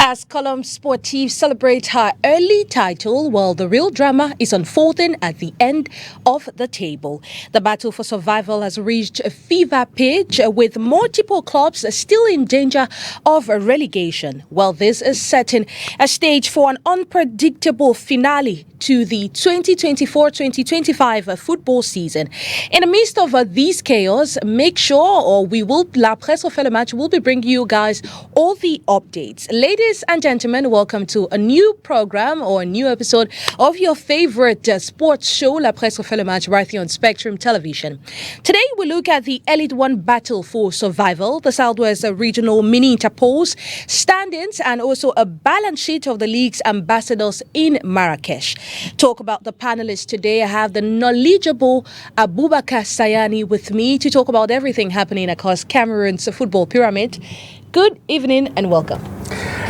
As Column Sportive celebrates her early title, while the real drama is unfolding at the end of the table. The battle for survival has reached a fever pitch, with multiple clubs still in danger of relegation. While this is setting a stage for an unpredictable finale to the 2024-2025 football season. In the midst of these chaos, make sure, La Presse refait le match will be bringing you guys all the updates. Ladies and gentlemen, welcome to a new program or a new episode of your favorite sports show, La Presse refait le match, right here on Spectrum Television. Today, we look at the Elite One battle for survival, the Southwest Regional Mini Interpol's standings, and also a balance sheet of the league's ambassadors in Marrakesh. Talk about the panelists today. I have the knowledgeable Abubakar Sayani with me to talk about everything happening across Cameroon's football pyramid. Good evening and welcome.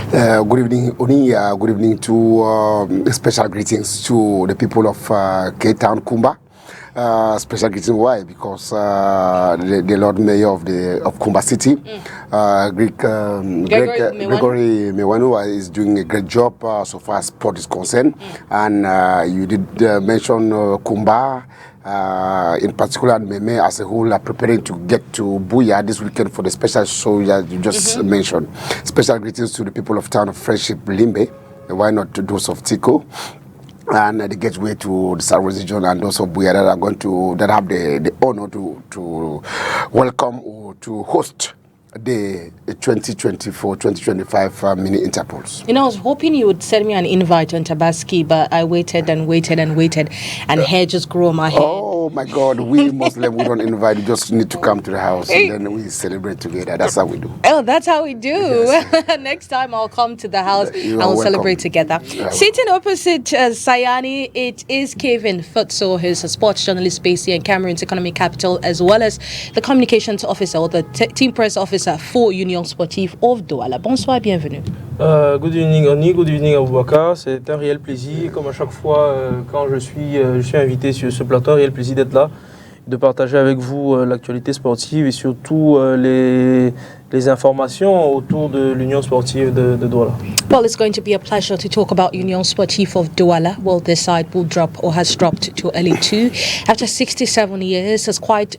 Good evening, Oni. Good evening to special greetings to the people of K-Town Kumba. Special greeting why? Because the Lord Mayor of Kumba City, Gregory Mewanu, is doing a great job so far as sport is concerned. And you did mention Kumba. In particular, and Meme as a whole are preparing to get to Buya this weekend for the special show that you just mentioned. Special greetings to the people of town of Friendship Limbe, why not to those of Tico, and the gateway to the South region, and those of Buya that have the honor to welcome or to host the 2024-2025 mini Interpols. I was hoping you would send me an invite on Tabaski, but I waited, and hair just grew on my head. Oh my God, we Muslim, we don't invite, you just need to come to the house and then we celebrate together. That's how we do. Oh, that's how we do. Yes. Next time I'll come to the house and we'll welcome. Celebrate together. Sitting opposite Sayani, it is Kevin Futso, who's a sports journalist based here in Cameroon's economic capital, as well as the communications officer or the team press officer for Union Sportive of Douala. Bonsoir, bienvenue. Good evening Oni, good evening Aboubacar. C'est un réel plaisir, comme à chaque fois quand je suis invité sur ce plateau, un réel plaisir d'être là, de partager avec vous l'actualité sportive et surtout les informations autour de l'Union sportive de Douala. Well, it's going to be a pleasure to talk about Union Sportive of Douala. Well, this side will drop or has dropped to Elite 2 after 67 years. It's quite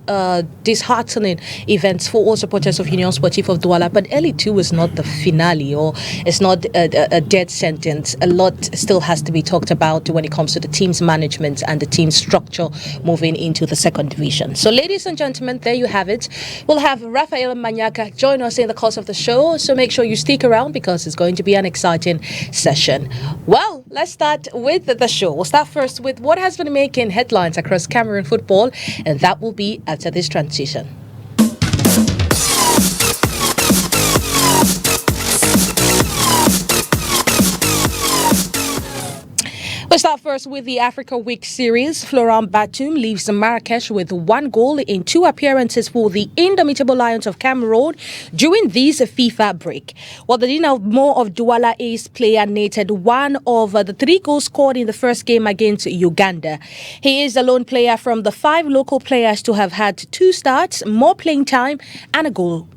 disheartening events for all supporters of Union Sportive of Douala. But Elite 2 is not the finale, or it's not a dead sentence. A lot still has to be talked about when it comes to the team's management and the team's structure moving into the second division. So, ladies and gentlemen, there you have it. We'll have Rafael Manyaka join us in the course of the show, so make sure you stick around because it's going to be an exciting session. Well, let's start with the show. We'll start first with what has been making headlines across Cameroon football, and that will be after this transition. We'll start first with the Africa Week series. Florent Batum leaves Marrakesh with 1 goal in 2 appearances for the indomitable Lions of Cameroon during this FIFA break. While the Dynamo of Douala ace player netted 1 of the 3 goals scored in the first game against Uganda. He is the lone player from the 5 local players to have had 2 starts, more playing time, and a goal.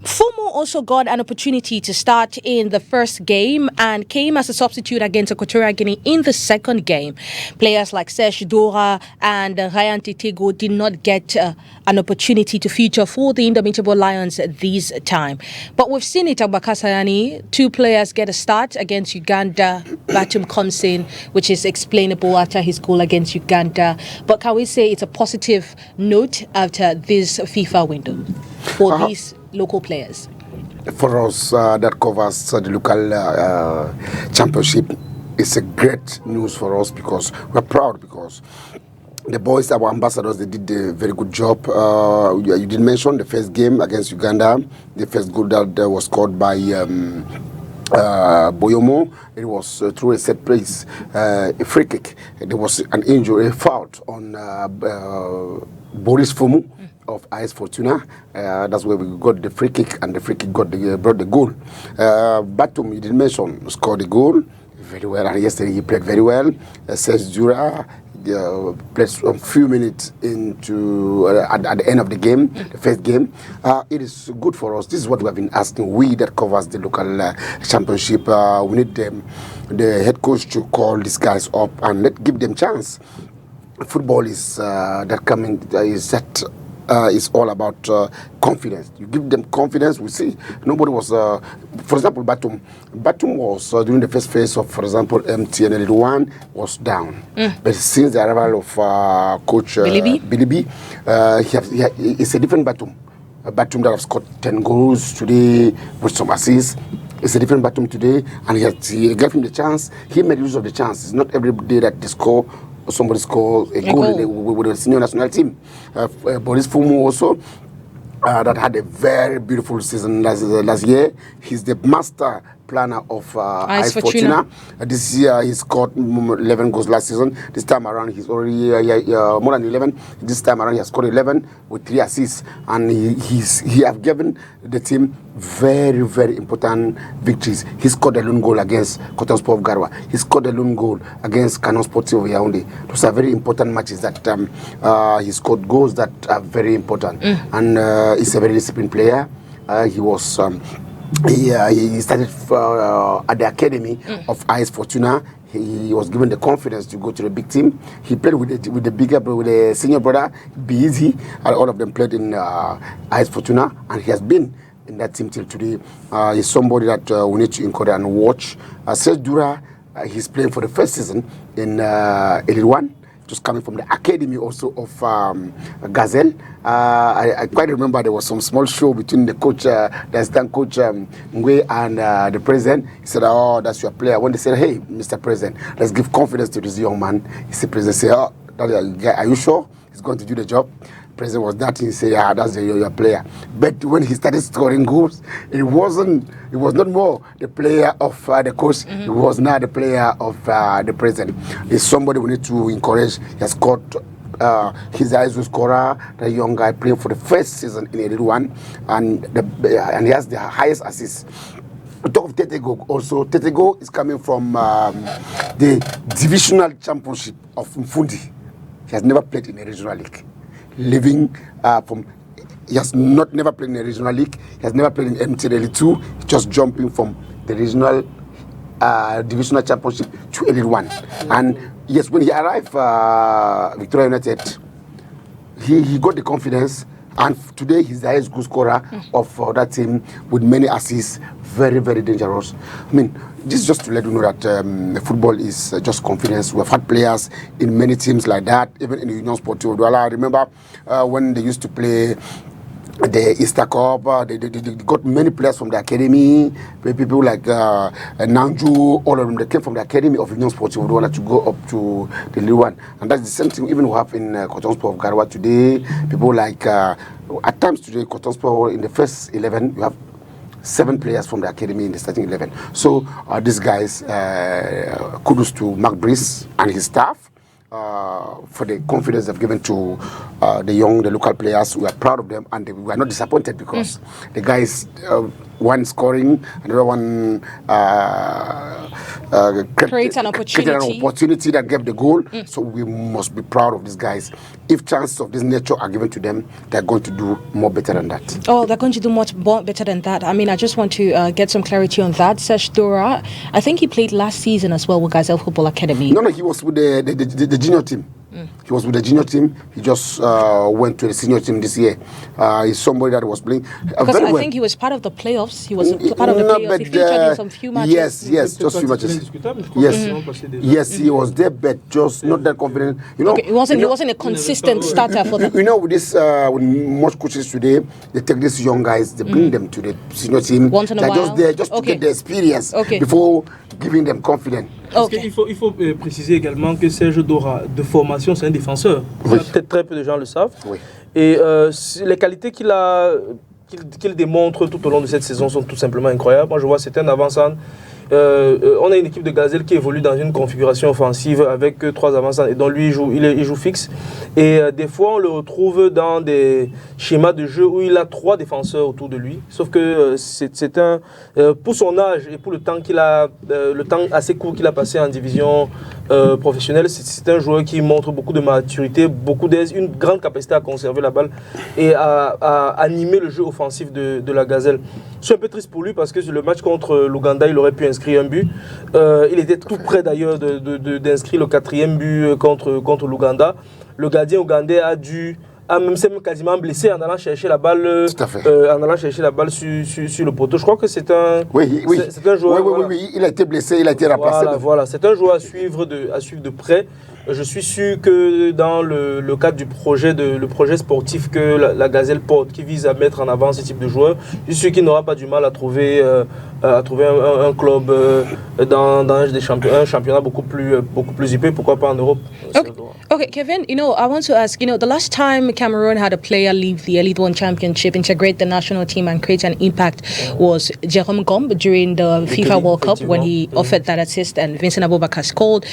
Fumo also got an opportunity to start in the first game and came as a substitute against Equatorial Guinea in the second game. Players like Serge Dora and Ryan Titego did not get an opportunity to feature for the Indomitable Lions this time. But we've seen it, Abubakar Sayani. 2 players get a start against Uganda. Batum comes in, which is explainable after his goal against Uganda. But can we say it's a positive note after this FIFA window for these local players? For us, that covers the local championship. It's a great news for us because we're proud because the boys, our ambassadors, they did a very good job. You did mention the first game against Uganda, the first goal that was scored by Boyomo. It was through a set place, a free kick. There was an injury, a foul on Boris Fumu of AS Fortuna. That's where we got the free kick, and the free kick brought the goal. Batum, you didn't mention, scored the goal very well, and yesterday he played very well. Serge Dura played a few minutes into at the end of the game, the first game. It is good for us. This is what we have been asking. We that covers the local championship, we need the head coach to call these guys up and give them chance. Football is is all about confidence. You give them confidence. We see nobody was, for example, Batum was during the first phase of, for example, MTN League One was down. But since the arrival of coach Bilibi, it's a different Batum. A Batum that has scored 10 goals today with some assists. It's a different Batum today, and he gave him the chance. He made use of the chance. It's not every day that they score. Somebody scores a goal with the senior national team. Boris Fumu also, that had a very beautiful season last year. He's the master planner of AS Fortuna. This year he scored 11 goals last season. This time around he's already more than 11. This time around he has scored 11 with 3 assists, and he have given the team very, very important victories. He scored a lone goal against Cotton Sport of Garwa. He scored a lone goal against Canon Sportive of Yaoundé. Those are very important matches that he scored goals that are very important. And he's a very disciplined player. He was he started at the academy of AS Fortuna. He was given the confidence to go to the big team. He played with the senior brother, Beezy. All of them played in AS Fortuna, and he has been in that team till today. He's somebody that we need to encourage and watch. Serge Dura, he's playing for the first season in Elite One. Just coming from the academy also of Gazelle. I quite remember there was some small show between the coach, the assistant coach Ngwe and the president. He said, "Oh, that's your player." When they said, "Hey, Mr. President, let's give confidence to this young man," he said, "President, say, oh, are you sure he's going to do the job?" President was that. He said, "Yeah, that's your player." But when he started scoring goals, it was not more the player of the coach. It was now the player of the president. It's somebody we need to encourage. He has scored. His eyes will scorer, the young guy playing for the first season in Elite One, and he has the highest assists. On top of Tetego also, Tetego is coming from the divisional championship of Mfundi. He has never played in a regional league. He has never played in a regional league. He has never played in MTN Elite 2. He's just jumping from the regional divisional championship to Elite 1. And yes, when he arrived Victoria United, he got the confidence, and today he's the highest goal scorer of that team with many assists. Very, very dangerous. I mean, this is just to let you know that football is just confidence. We have had players in many teams like that, even in the Union Sportive Douala. I remember when they used to play the Easter Cup, they got many players from the academy, people like Nanju, all of them, they came from the academy of Union Sportive Douala to go up to the League One. And that's the same thing even we have in Cotton Sport of Garwa today. People like, at times today, Cotton Sport in the first 11, you have 7 players from the academy in the starting 11. So these guys, kudos to Mark Brice and his staff for the confidence they've given to the local players. We are proud of them, and we are not disappointed because the guys, one scoring, another one creates an opportunity that gave the goal. So we must be proud of these guys. If chances of this nature are given to them, they're going to do more better than that. Oh, they're going to do much more better than that. I mean, I just want to get some clarity on that. Serge Dora, I think he played last season as well with Gazelle Football Academy. No, he was with the junior team. He was with the junior team. He just went to the senior team this year. He's somebody that was playing because I think he was part of the playoffs. He was part of the playoffs. He featured in some few matches. Yes, just few matches. Yes, he was there, but just not that confident. You know, he wasn't a consistent starter for them. You know, with this, with most coaches today, they take these young guys, they bring them to the senior team. Once in a while. Just there, just to get the experience before giving them confidence. Il faut préciser également que Serge Dora, de formation, c'est un défenseur. Peut-être très peu de gens le savent. Et les qualités qu'il démontre tout au long de cette saison sont tout simplement incroyables. Moi, je vois c'est un avant-centre on a une équipe de gazelles qui évolue dans une configuration offensive avec 3 avançants et dont lui il joue fixe. Et des fois on le retrouve dans des schémas de jeu où il a 3 défenseurs autour de lui. Sauf que c'est un pour son âge et pour le temps le temps assez court qu'il a passé en division professionnelle, c'est un joueur qui montre beaucoup de maturité, beaucoup d'aise, une grande capacité à conserver la balle et à animer le jeu offensif de la gazelle. Je suis un peu triste pour lui parce que sur le match contre l'Ouganda, il aurait pu inscrire un but. Il était tout près d'ailleurs d'inscrire le 4e but contre l'Ouganda. Le gardien ougandais s'est quasiment blessé en allant chercher la balle, sur le poteau. Je crois que c'est un, c'est un joueur. Oui, il a été blessé, il a été remplacé. Voilà, c'est un joueur à suivre de près. Je suis sûr que dans le cadre du projet, le projet sportif que la Gazelle porte, qui vise à mettre en avant ce type de joueurs, je suis sûr qu'il n'aura pas du mal à trouver un club dans un championnat beaucoup plus épais, pourquoi pas en Europe. Okay, Kevin, I want to ask, the last time Cameroon had a player leave the Elite One Championship, integrate the national team and create an impact was Jerome Gombe during the FIFA World Cup when he offered that assist and Vincent Abubakar scored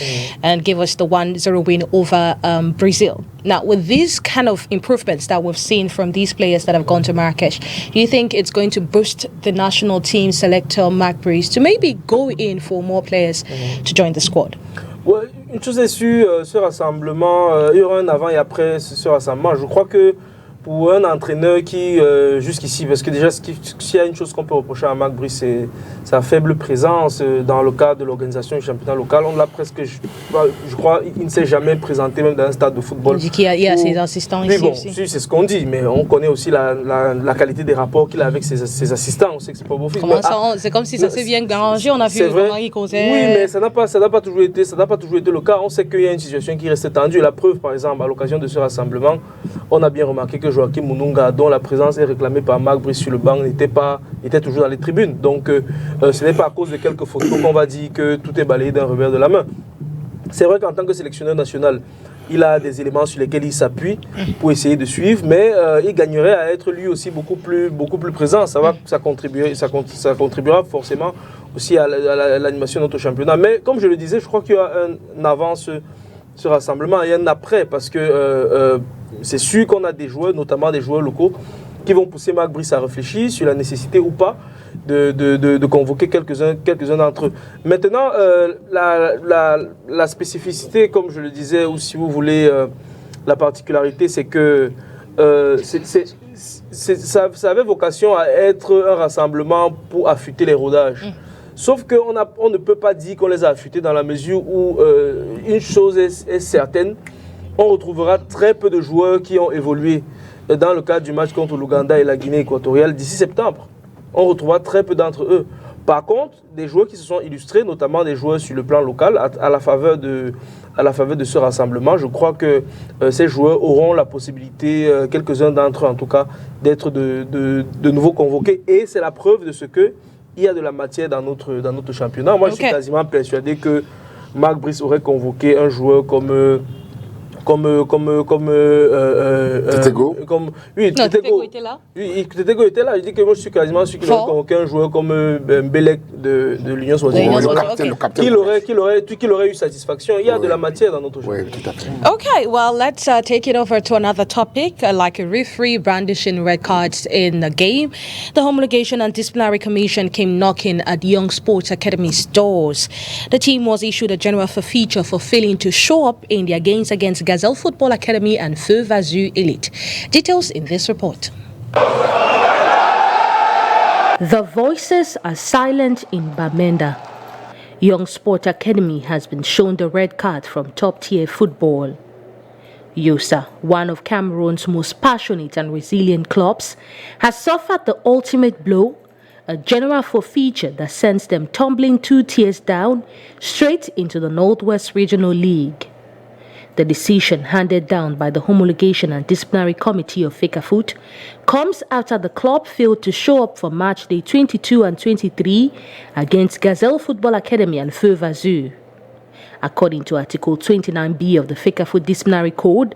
and gave us the 1-0 win over Brazil. Now, with these kind of improvements that we've seen from these players that have gone to Marrakesh, do you think it's going to boost the national team selector, Marc Brice, to maybe go in for more players to join the squad? Ouais, une chose est sûre, ce rassemblement, il y aura un avant et après ce rassemblement. Je crois que pour un entraîneur qui, jusqu'ici, parce que déjà, s'il y a une chose qu'on peut reprocher à Marc Brice, c'est sa faible présence dans le cadre de l'organisation du championnat local. On l'a presque, je crois, il ne s'est jamais présenté même dans un stade de football. On dit qu'il y a ses assistants ici aussi. Si, c'est ce qu'on dit, mais on connaît aussi la qualité des rapports qu'il a avec ses assistants. On sait que c'est pas beau fils. C'est comme si ça s'est bien arrangé, on a vu comment il causait. Oui, mais ça n'a pas toujours été le cas. On sait qu'il y a une situation qui reste tendue. La preuve, par exemple, à l'occasion de ce rassemblement, on a bien remarqué que Joachim Mununga, dont la présence est réclamée par Marc Brice sur le banc, était toujours dans les tribunes. Donc, ce n'est pas à cause de quelques photos qu'on va dire que tout est balayé d'un revers de la main. C'est vrai qu'en tant que sélectionneur national, il a des éléments sur lesquels il s'appuie pour essayer de suivre, mais il gagnerait à être lui aussi beaucoup plus présent. Ça contribuera forcément aussi à l'animation de notre championnat. Mais comme je le disais, je crois qu'il y a un avant ce rassemblement et un après, parce que c'est sûr qu'on a des joueurs, notamment des joueurs locaux, qui vont pousser Marc Brice à réfléchir sur la nécessité ou pas de convoquer quelques-uns d'entre eux. Maintenant, la spécificité, comme je le disais, ou si vous voulez, la particularité, c'est que ça avait vocation à être un rassemblement pour affûter les rodages. Sauf qu'on ne peut pas dire qu'on les a affûtés dans la mesure où une chose est certaine, on retrouvera très peu de joueurs qui ont évolué dans le cadre du match contre l'Ouganda et la Guinée équatoriale d'ici septembre. On retrouvera très peu d'entre eux. Par contre, des joueurs qui se sont illustrés, notamment des joueurs sur le plan local, à la faveur de ce rassemblement, je crois que ces joueurs auront la possibilité, quelques-uns d'entre eux en tout cas, d'être de nouveau convoqués. Et c'est la preuve de ce que il y a de la matière dans notre championnat. Moi, je suis quasiment persuadé que Marc Brice aurait convoqué un joueur comme Tetego. Tetego était là. Oui, Tetego était là. Je dis que moi, je suis quasiment sûr qu'il aurait convoqué un joueur comme Mbelek de l'Union Sportive. Le capitaine. Qu'il aurait eu satisfaction. Il y a de la matière dans notre jeu. Oui, tout à fait. Okay, well, let's take it over to another topic, like a referee brandishing red cards in the game. The Homologation and Disciplinary Commission came knocking at Young Sports Academy's doors. The team was issued a general forfeiture for failing to show up in their games against Gazelle Football Academy and Feu Vazu Elite. Details in this report. The voices are silent in Bamenda. Young Sport Academy has been shown the red card from top-tier football. Yosa, one of Cameroon's most passionate and resilient clubs, has suffered the ultimate blow, a general forfeiture that sends them tumbling 2 tiers down straight into the Northwest Regional League. The decision handed down by the Homologation and Disciplinary Committee of FECAFOOT comes after the club failed to show up for match day 22 and 23 against Gazelle Football Academy and Feu Vazu. According to Article 29B of the FECAFOOT Disciplinary Code,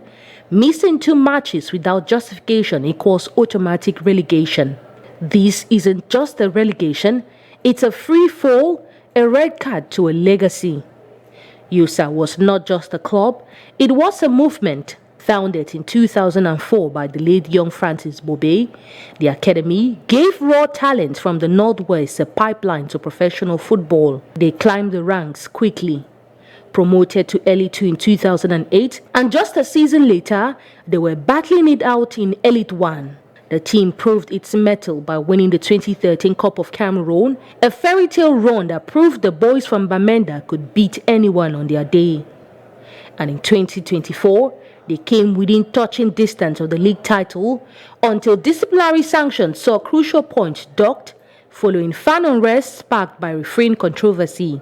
missing 2 matches without justification equals automatic relegation. This isn't just a relegation, it's a free fall a red card to a legacy. USA was not just a club, it was a movement. Founded in 2004 by the late young Francis Bobe, the academy gave raw talent from the Northwest a pipeline to professional football. They climbed the ranks quickly. Promoted to Elite 2 in 2008, and just a season later, they were battling it out in Elite 1. The team proved its mettle by winning the 2013 Cup of Cameroon, a fairy tale run that proved the boys from Bamenda could beat anyone on their day. And in 2024, they came within touching distance of the league title until disciplinary sanctions saw crucial points docked following fan unrest sparked by refereeing controversy.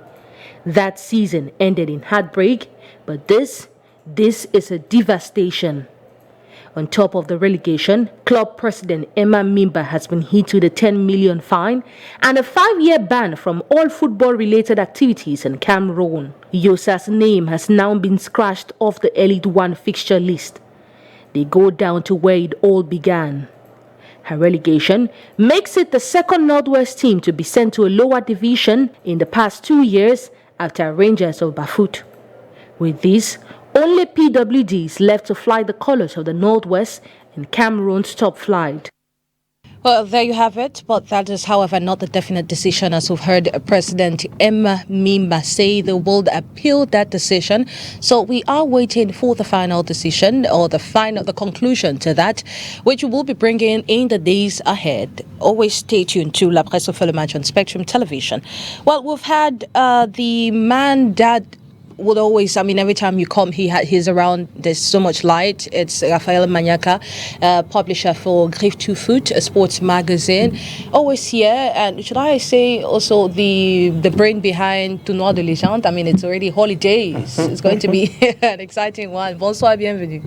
That season ended in heartbreak, but this is a devastation. On top of the relegation, club president Emma Mimba has been hit with a 10 million fine and a 5-year ban from all football-related activities in Cameroon. Yosa's name has now been scratched off the Elite 1 fixture list. They go down to where it all began. Her relegation makes it the second Northwest team to be sent to a lower division in the past 2 years after Rangers of Bafut. With this, only PWD is left to fly the colors of the Northwest in Cameroon's top flight. Well, there you have it. But that is, however, not the definite decision, as we've heard President Emma Mimba say they will appeal that decision. So we are waiting for the final decision or the conclusion to that, which we will be bringing in the days ahead. Always stay tuned to La Presse au Match on Spectrum Television. Well, we've had the man that would always, every time you come, he's around. There's so much light. It's Rafael Manyaka, publisher for Griff to Foot, a sports magazine. Always here, and should I say also the brain behind Tournoi de Légende. It's already holidays. It's going to be an exciting one. Bonsoir, bienvenue.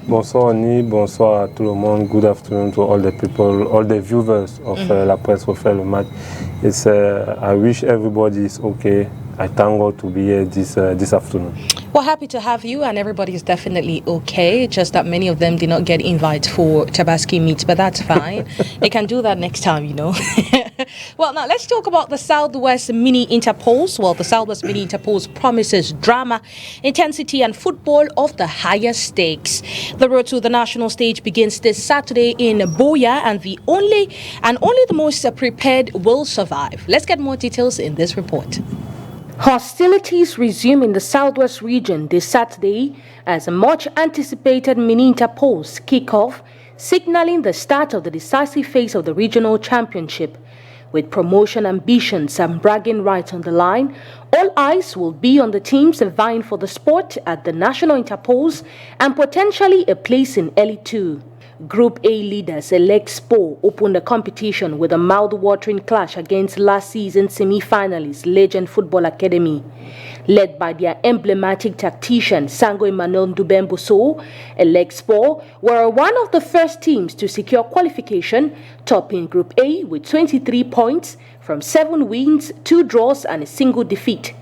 Bonsoir ONI, bonsoir à tout le monde. Good afternoon to all the people, all the viewers of La Presse au Match. It's I wish everybody is okay. I thank God to be here this afternoon. Well, happy to have you, and everybody is definitely okay. Just that many of them did not get invite for Tabaski meet, but that's fine. They can do that next time, Well, now let's talk about the Southwest Mini Interpose. Well, the Southwest Mini Interpose promises drama, intensity, and football of the highest stakes. The road to the national stage begins this Saturday in Boya, and only the most prepared will survive. Let's get more details in this report. Hostilities resume in the Southwest region this Saturday as a much-anticipated Mini Interpose kick-off, signaling the start of the decisive phase of the regional championship. With promotion ambitions and bragging rights on the line, all eyes will be on the teams vying for the spot at the National Interpose and potentially a place in Elite 2. Group A leaders Elect Spo opened the competition with a mouth-watering clash against last season's semi-finalist Legend Football Academy. Led by their emblematic tactician Sango Emmanuel Ndubemboso, Elect Spo were one of the first teams to secure qualification, topping Group A with 23 points from 7 wins, 2 draws and a single defeat.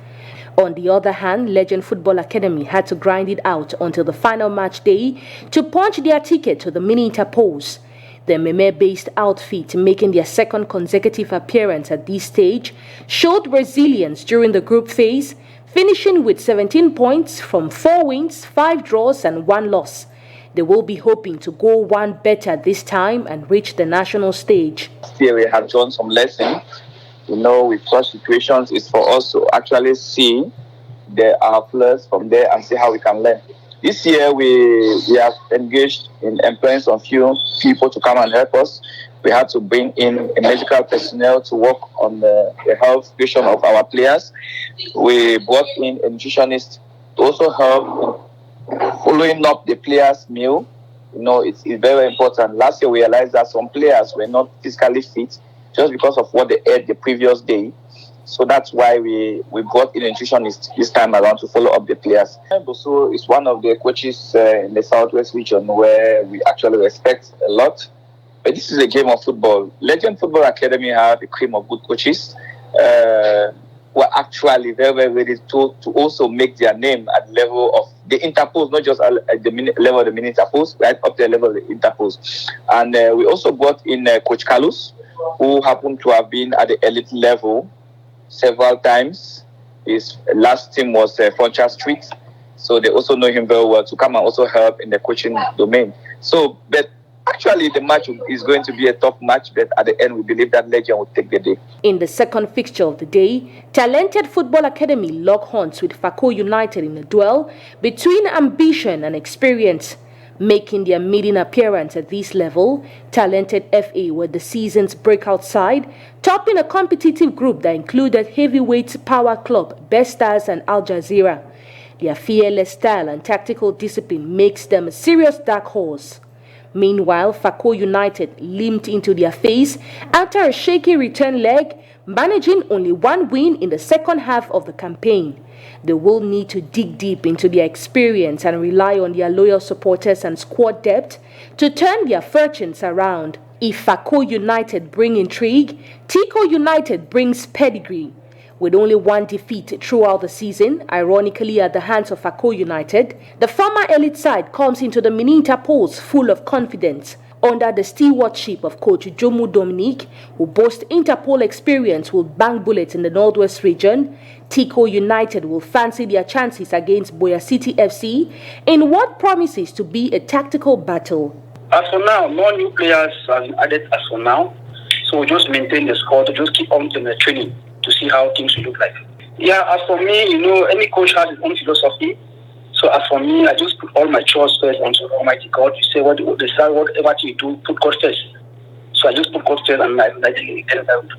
On the other hand, Legend Football Academy had to grind it out until the final match day to punch their ticket to the Mini Interpose. The Meme-based outfit, making their second consecutive appearance at this stage, showed resilience during the group phase, finishing with 17 points from 4 wins, 5 draws and 1 loss. They will be hoping to go one better this time and reach the national stage. Here we have drawn some lessons. With such situations, it's for us to actually see our flaws from there and see how we can learn. This year, we have engaged in employing some few people to come and help us. We had to bring in a medical personnel to work on the health situation of our players. We brought in a nutritionist to also help following up the players' meal. It's very important. Last year, we realized that some players were not physically fit just because of what they ate the previous day. So that's why we brought in a nutritionist this time around to follow up the players. Boso is one of the coaches in the Southwest region where we actually respect a lot. But this is a game of football. Legend Football Academy have a cream of good coaches who are actually very, very ready to also make their name at the level of the Interpose, not just at the level of the Mini Interpose, right up to the level of the Interpose. And we also brought in Coach Carlos, who happened to have been at the elite level several times. His last team was Frontier Street, so they also know him very well to come and also help in the coaching domain. So, but actually the match is going to be a tough match, but at the end we believe that Legend will take the day. In the second fixture of the day, Talented Football Academy lock horns with Fako United in a duel between ambition and experience. Making their maiden appearance at this level, Talented FA were the season's breakout side, topping a competitive group that included heavyweights Power Club, Best Stars and Al Jazeera. Their fearless style and tactical discipline makes them a serious dark horse. Meanwhile, Fako United limped into their face after a shaky return leg, managing only one win in the second half of the campaign. They will need to dig deep into their experience and rely on their loyal supporters and squad depth to turn their fortunes around. If Fako United bring intrigue, Tico United brings pedigree. With only one defeat throughout the season, ironically at the hands of Fako United, the former elite side comes into the mini interpols full of confidence. Under the stewardship of coach Jomu Dominique, who boasts Interpol experience with bang bullets in the Northwest region, Tico United will fancy their chances against Boya City FC in what promises to be a tactical battle. As for now, no new players have been added as for now, so we just maintain the score to just keep on to the training to see how things will look like. Yeah, as for me, any coach has his own philosophy. So as for me, I just put all my trust first onto Almighty God. You say whatever you do, put God first. So I just put God first and I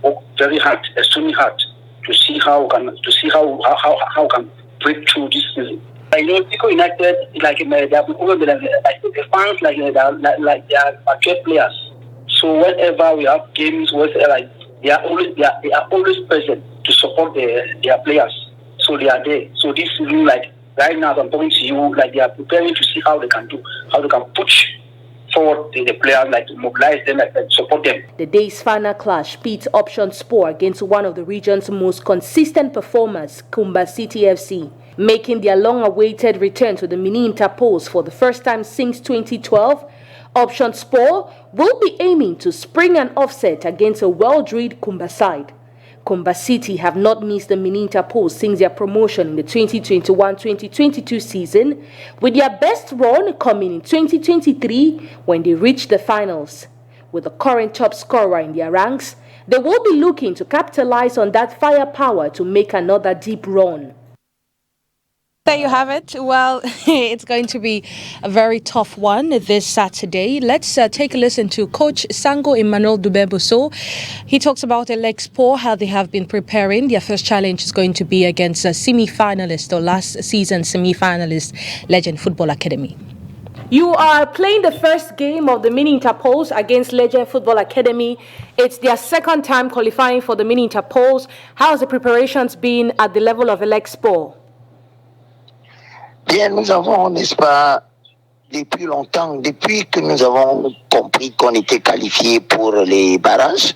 work very hard, extremely hard, to see how I can break through this season. Tico United, they have the fans they are mature players. So whenever we have games, they are always present to support their players. So they are there. So this is right now, as I'm talking to you, they are preparing to see how they can push forward the players, to mobilize them, support them. The day's final clash pits Option Sport against one of the region's most consistent performers, Kumba City FC, making their long-awaited return to the mini interpols for the first time since 2012. Option Sport will be aiming to spring an offset against a well-drilled Kumba side. Kumba City have not missed the mini interpols since their promotion in the 2021-2022 season, with their best run coming in 2023 when they reached the finals. With the current top scorer in their ranks, they will be looking to capitalize on that firepower to make another deep run. There you have it. Well, it's going to be a very tough one this Saturday. Let's take a listen to Coach Sango Emmanuel Dubeboso. He talks about Elexpo, how they have been preparing. Their first challenge is going to be against a semi-finalist, or last season semi-finalist, Legend Football Academy. You are playing the first game of the mini interpols against Legend Football Academy. It's their second time qualifying for the mini interpols. How has the preparations been at the level of Elexpo? Bien, nous avons, n'est-ce pas, depuis longtemps, depuis que nous avons compris qu'on était qualifié pour les barrages,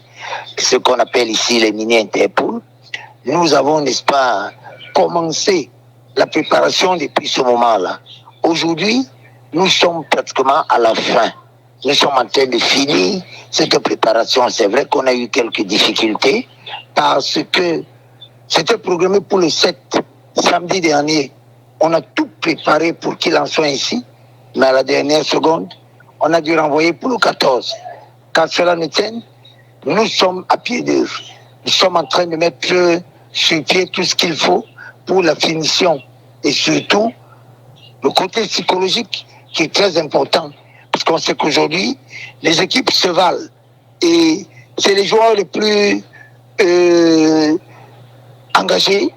ce qu'on appelle ici les mini-interpools, nous avons, n'est-ce pas, commencé la préparation depuis ce moment-là. Aujourd'hui, nous sommes pratiquement à la fin. Nous sommes en train de finir cette préparation. C'est vrai qu'on a eu quelques difficultés parce que c'était programmé pour le 7 samedi dernier. On a tout préparé pour qu'il en soit ainsi, mais à la dernière seconde, on a dû renvoyer pour le 14. Quand cela ne tienne, nous sommes à pied d'œuvre. Nous sommes en train de mettre sur pied tout ce qu'il faut pour la finition. Et surtout, le côté psychologique qui est très important. Parce qu'on sait qu'aujourd'hui, les équipes se valent. Et c'est les joueurs les plus engagés,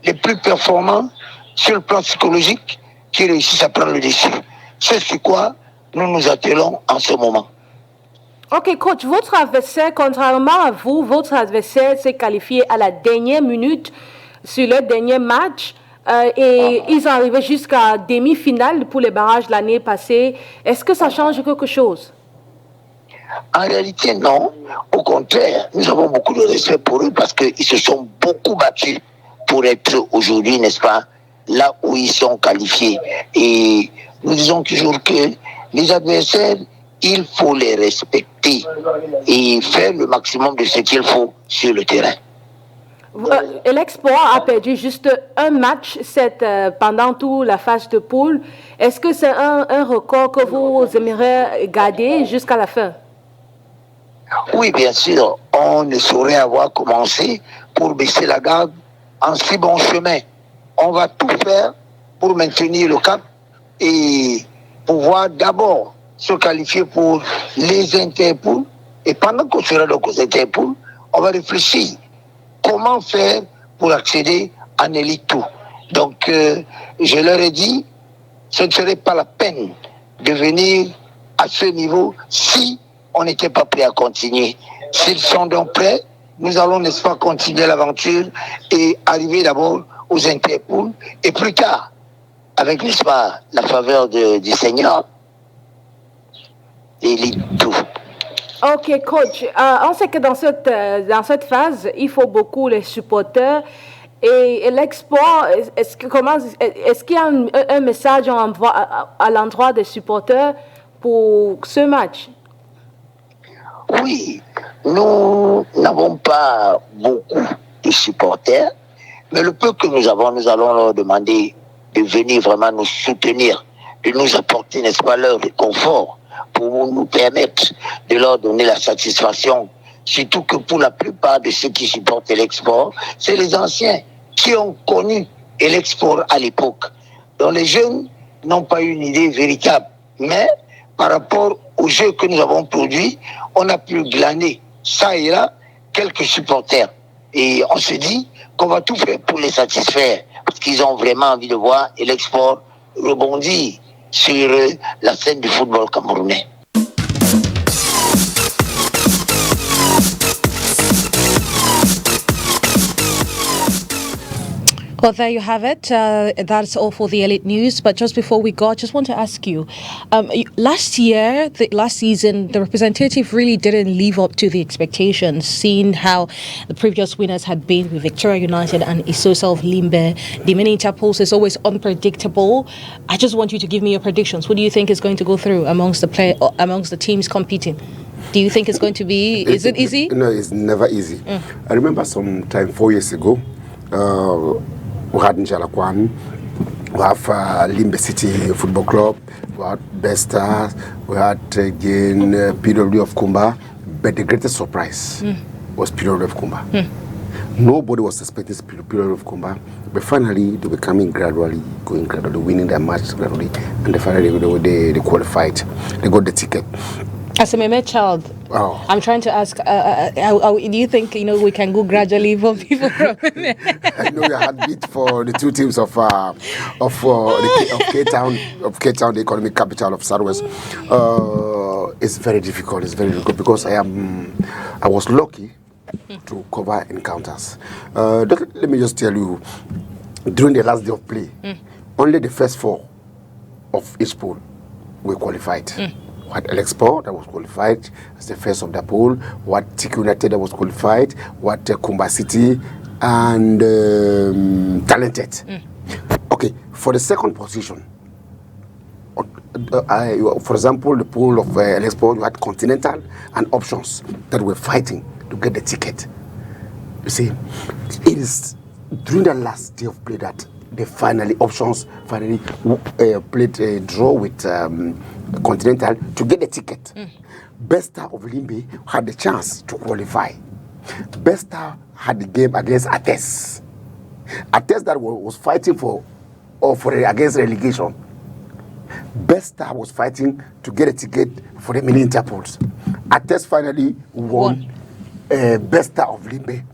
les plus performants sur le plan psychologique qui réussissent à prendre le dessus. C'est sur quoi nous nous attelons en ce moment. Ok, coach, votre adversaire, contrairement à vous, votre adversaire s'est qualifié à la dernière minute sur le dernier match et ils sont arrivés jusqu'à demi-finale pour les barrages l'année passée. Est-ce que ça change quelque chose? En réalité, non. Au contraire, nous avons beaucoup de respect pour eux parce qu'ils se sont beaucoup battus pour être aujourd'hui, n'est-ce pas, là où ils sont qualifiés. Et nous disons toujours que les adversaires, il faut les respecter et faire le maximum de ce qu'il faut sur le terrain. L'Export a perdu juste un match pendant toute la phase de poule. Est-ce que c'est un record que vous aimeriez garder jusqu'à la fin? Oui, bien sûr. On ne saurait avoir commencé pour baisser la garde en si bon chemin. On va tout faire pour maintenir le cap et pouvoir d'abord se qualifier pour les interpools. Et pendant qu'on sera donc aux interpools, on va réfléchir comment faire pour accéder en élite tout. Donc, je leur ai dit, ce ne serait pas la peine de venir à ce niveau si on n'était pas prêt à continuer. S'ils sont donc prêts, nous allons, n'est-ce pas, continuer l'aventure et arriver d'abord aux interpools et plus tard, avec, n'est-ce pas, la faveur du Seigneur, élite tout. Ok, coach. On sait que dans cette phase, il faut beaucoup les supporters. Et l'Export, est-ce qu'il y a un message à l'endroit des supporters pour ce match? Oui, nous n'avons pas beaucoup de supporters, mais le peu que nous avons, nous allons leur demander de venir vraiment nous soutenir, de nous apporter, n'est-ce pas, leur réconfort pour nous permettre de leur donner la satisfaction. Surtout que pour la plupart de ceux qui supportent l'Export, c'est les anciens qui ont connu l'Export à l'époque. Donc les jeunes n'ont pas eu une idée véritable. Mais par rapport au jeu que nous avons produit, on a pu glaner ça et là quelques supporters. Et on se dit qu'on va tout faire pour les satisfaire. Parce qu'ils ont vraiment envie de voir l'Export rebondir sur la scène du football camerounais. Well, there you have it. That's all for the Elite News. But just before we go, I just want to ask you, last season, the representative really didn't live up to the expectations, seeing how the previous winners had been with Victoria United and Isosa of Limbe. The mini interpolls is always unpredictable. I just want you to give me your predictions. What do you think is going to go through amongst the teams competing? Do you think it's going to be, is it easy? No, it's never easy. I remember some time 4 years ago, we had Njalakwan, we have Limbe City Football Club, we had Best Stars, we had again PW of Kumba, but the greatest surprise was PW of Kumba. Nobody was expecting PW of Kumba, but finally they were coming gradually, winning their match gradually, and finally they qualified, they got the ticket. As a Meme child, I'm trying to ask, do you think we can go gradually for people from I know your heartbeat for the two teams of Cape Town, the economic capital of Southwest. It's very difficult. It's very difficult because I was lucky to cover encounters. Let me just tell you, during the last day of play, only the first four of each pool were qualified. What L'Export that was qualified as the first of the pool, what TQ United that was qualified, what Kumba City and Talented. Okay, for the second position, for example, the pool of L'Export, you had Continental and Options that were fighting to get the ticket. You see, it is during the last day of play that Options finally played a draw with Continental to get the ticket. Best Star of Limbe had the chance to qualify. Best Star had the game against Ates. Ates that was fighting against relegation. Best Star was fighting to get a ticket for the mini interpols. Ates finally won Best Star of Limbe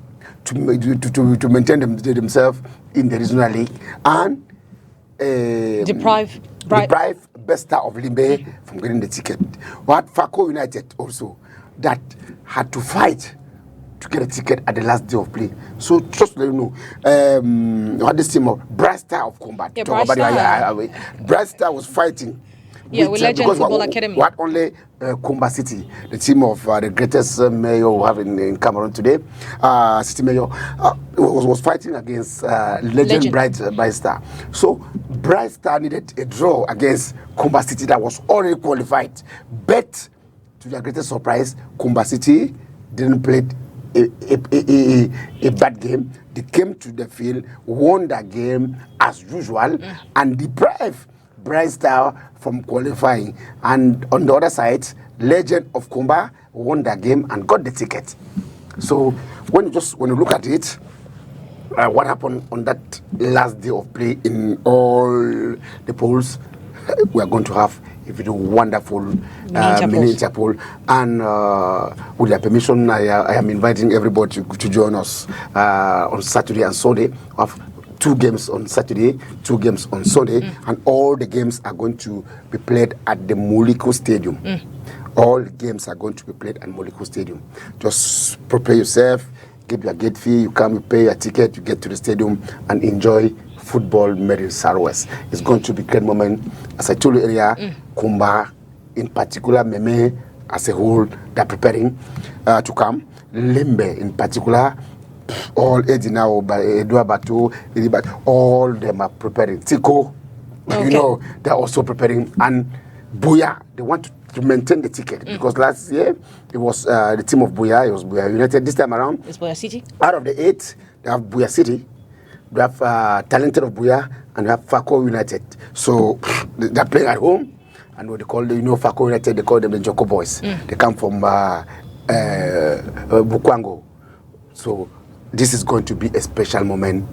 to maintain themselves in the regional league and deprive Best Star of Limbe from getting the ticket. What Fako United also that had to fight to get a ticket at the last day of play. So just to let you know, what this team of Bright Star of Combat. Bright Star was fighting. With Legend Football Academy. What only Kumba City, the team of the greatest mayor we have in Cameroon today, City Mayor, was fighting against Legend Bright Star. So Bright Star needed a draw against Kumba City that was already qualified. But to their greatest surprise, Kumba City didn't play a bad game. They came to the field, won the game as usual, and deprived Bright Star from qualifying. And on the other side, Legend of Kumba won the game and got the ticket. So when you look at it, what happened on that last day of play in all the polls, we are going to have a very wonderful mini interpol. And with your permission, I am inviting everybody to join us on Saturday and Sunday. We have 2 games on Saturday, 2 games on Sunday, and all the games are going to be played at the Moliko Stadium. All games are going to be played at Moliko Stadium. Just prepare yourself, give your gate fee, you come, you pay your ticket, you get to the stadium and enjoy football made in Southwest. It's going to be a great moment. As I told you earlier, Kumba, in particular, Meme as a whole, they're preparing to come. Limbe, in particular, all Edinao, Edouard Bateau, all them are preparing. Tiko, you know, they're also preparing. And Buya, they want to maintain the ticket because last year it was the team of Buya, it was Buya United. This time around, it's Buya City. Out of the 8, they have Buya City, they have Talented of Buya, and they have Fako United. So they're playing at home, and what they call, Fako United, they call them the Joko Boys. They come from Bukwango. So this is going to be a special moment.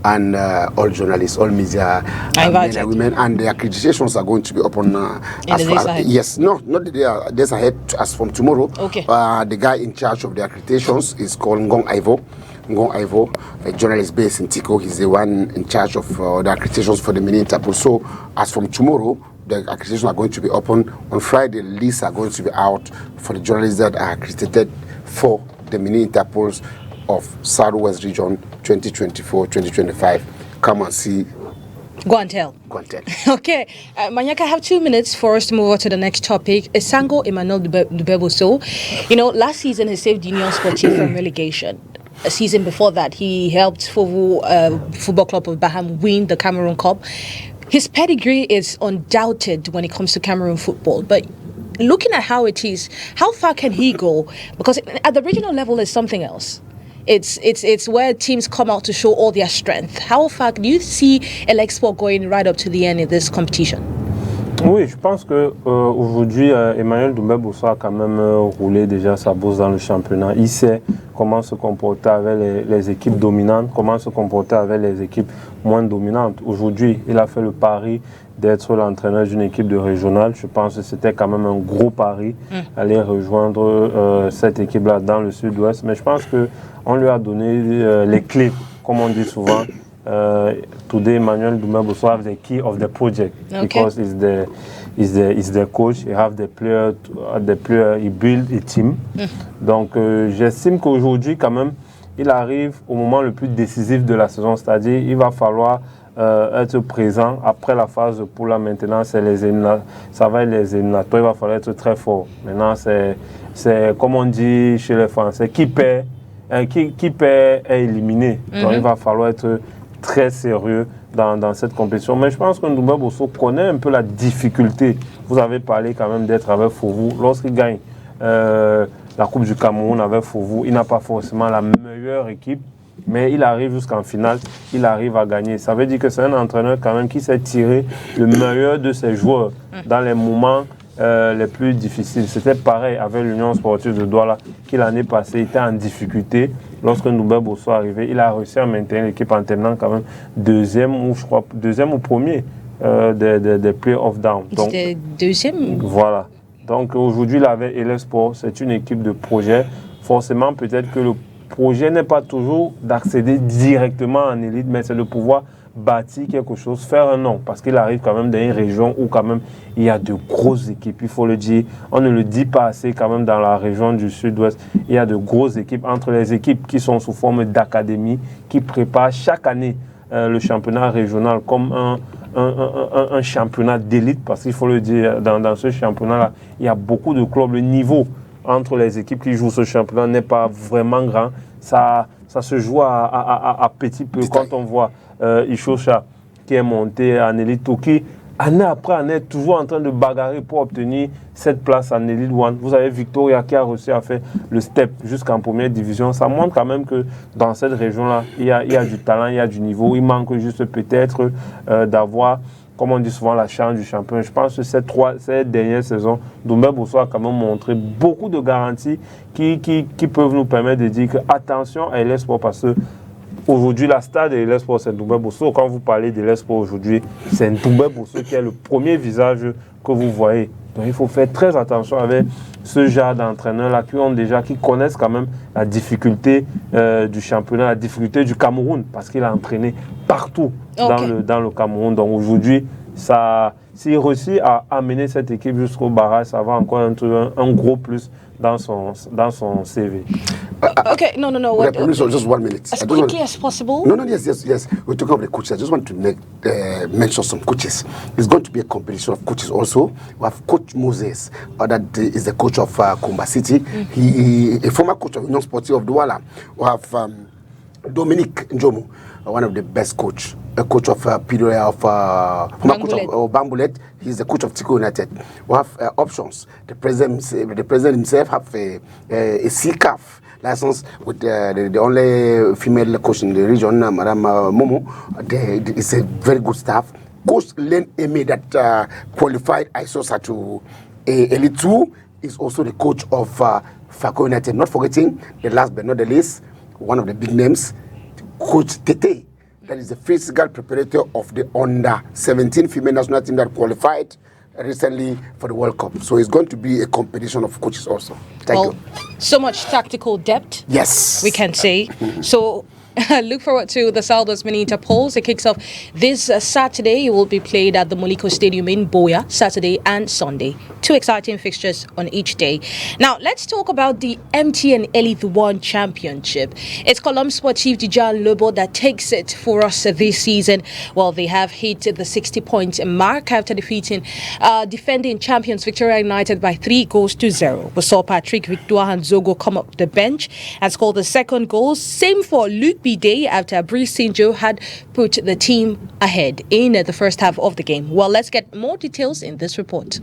And all journalists, all media, men and women, and the accreditations are going to be open yes, not the day, days ahead, as from tomorrow. Okay. The guy in charge of the accreditations is called Ngong Ivo. Ngong Ivo, a journalist based in Tiko, he's the one in charge of the accreditations for the mini interpol. So as from tomorrow, the accreditations are going to be open. On Friday, the lists are going to be out for the journalists that are accredited for the mini interpols of Southwest Region 2024-2025. Come and see. Go and tell. Go and tell. Okay. Manyaka, I have 2 minutes for us to move on to the next topic. Sango Emmanuel Dubeboso. Last season he saved Union Sportif from relegation. A season before that, he helped Football Club of Baham win the Cameroon Cup. His pedigree is undoubted when it comes to Cameroon football, but looking at how it is, how far can he go? Because at the regional level, it's something else. It's where teams come out to show all their strength. How far do you see Elexport going right up to the end in this competition? Oui, je pense que aujourd'hui Emmanuel Doumbé-Bosso a quand même roulé déjà sa bourse dans le championnat. Il sait comment se comporter avec les équipes dominantes, comment se comporter avec les équipes moins dominantes. Aujourd'hui, il a fait le pari d'être l'entraîneur d'une équipe de régionale. Je pense que c'était quand même un gros pari aller rejoindre cette équipe-là dans le sud-ouest. Mais je pense qu'on lui a donné les clés, comme on dit souvent. Today, Emmanuel Doumbé-Bosso have the key of the project because he's the coach. He have the player, he build a team. Donc, j'estime qu'aujourd'hui, quand même, il arrive au moment le plus décisif de la saison, c'est-à-dire il va falloir être présent après la phase de poule. Maintenant, ça va être les éliminatoires, il va falloir être très fort. Maintenant, c'est comme on dit chez les Français, qui perd est éliminé. Donc, il va falloir être très sérieux dans cette compétition. Mais je pense que Doumbé-Bosso connaît un peu la difficulté. Vous avez parlé quand même d'être avec Fouvou. Lorsqu'il gagne la Coupe du Cameroun avec Fouvou, il n'a pas forcément la meilleure équipe, mais il arrive jusqu'en finale, il arrive à gagner. Ça veut dire que c'est un entraîneur quand même qui sait tirer le meilleur de ses joueurs dans les moments les plus difficiles. C'était pareil avec l'Union Sportive de Douala, qui l'année passée était en difficulté. Lorsque Doumbé-Bosso est arrivé, il a réussi à maintenir l'équipe en terminant quand même deuxième ou premier des play-off down. C'était deuxième. Voilà. Donc aujourd'hui, il avait Elexport, c'est une équipe de projet. Forcément, peut-être que le projet n'est pas toujours d'accéder directement en élite, mais c'est de pouvoir bâtir quelque chose, faire un nom, parce qu'il arrive quand même dans une région où quand même il y a de grosses équipes, il faut le dire. On ne le dit pas assez quand même dans la région du sud-ouest. Il y a de grosses équipes, entre les équipes qui sont sous forme d'académie, qui préparent chaque année le championnat régional comme un championnat d'élite, parce qu'il faut le dire, dans ce championnat-là, il y a beaucoup de clubs. Le niveau entre les équipes qui jouent ce championnat n'est pas vraiment grand. Ça se joue à petit peu. Quand on voit Ishocha qui est monté en élite, Toki année après année, toujours en train de bagarrer pour obtenir cette place en Elite One. Vous avez Victoria qui a réussi à faire le step jusqu'en première division. Ça montre quand même que dans cette région-là, il y a du talent, il y a du niveau. Il manque juste peut-être d'avoir, comme on dit souvent, la chance du champion. Je pense que cette dernière saison, Doumbé Bosso a quand même montré beaucoup de garanties qui peuvent nous permettre de dire que attention à l'Esport parce que aujourd'hui, la star de l'Esport, c'est Doumbé Bosso. Quand vous parlez de l'Esport aujourd'hui, c'est Doumbé Bosso qui est le premier visage que vous voyez. Donc, il faut faire très attention avec ce genre d'entraîneurs-là qui connaissent quand même la difficulté du championnat, la difficulté du Cameroun, parce qu'il a entraîné partout dans le Cameroun. Donc, aujourd'hui, s'il réussit à amener cette équipe jusqu'au barrage, ça va encore être un gros plus dans son CV. Okay, no. Just 1 minute. As quickly as possible. No, yes. We're talking about the coaches. I just want to mention some coaches. It's going to be a competition of coaches also. We have Coach Moses, that is the coach of Kumba City. He a former coach of Union Sportive of Douala. We have Dominique Njomu, one of the best coach. A coach of PRESSE, former coach of Bambulet. He's the coach of Tico United. We have options. The president himself have a CCAF license with the only female coach in the region, Madame Momo. It's a very good staff. Coach Len Eme that qualified ISOSA to Elite 2 is also the coach of Faco United. Not forgetting the last but not the least, one of the big names, Coach Tete. That is the physical preparator of the under-17 female national team that qualified recently for the World Cup. So it's going to be a competition of coaches also. Thank you. So much tactical depth. Yes. We can say. So look forward to the Saldos Mini Interpolls. It kicks off this Saturday. It will be played at the Moliko Stadium in Boya, Saturday and Sunday. 2 exciting fixtures on each day. Now, let's talk about the MTN Elite One Championship. It's Colombe Sportif Dijan Lobo that takes it for us this season. Well, they have hit the 60-point mark after defeating defending champions Victoria United by 3-0. We saw Patrick Victor Hanzogo come up the bench and score the second goal. Same for Luke B-Day after Brice Sinjo had put the team ahead in the first half of the game. Well, let's get more details in this report.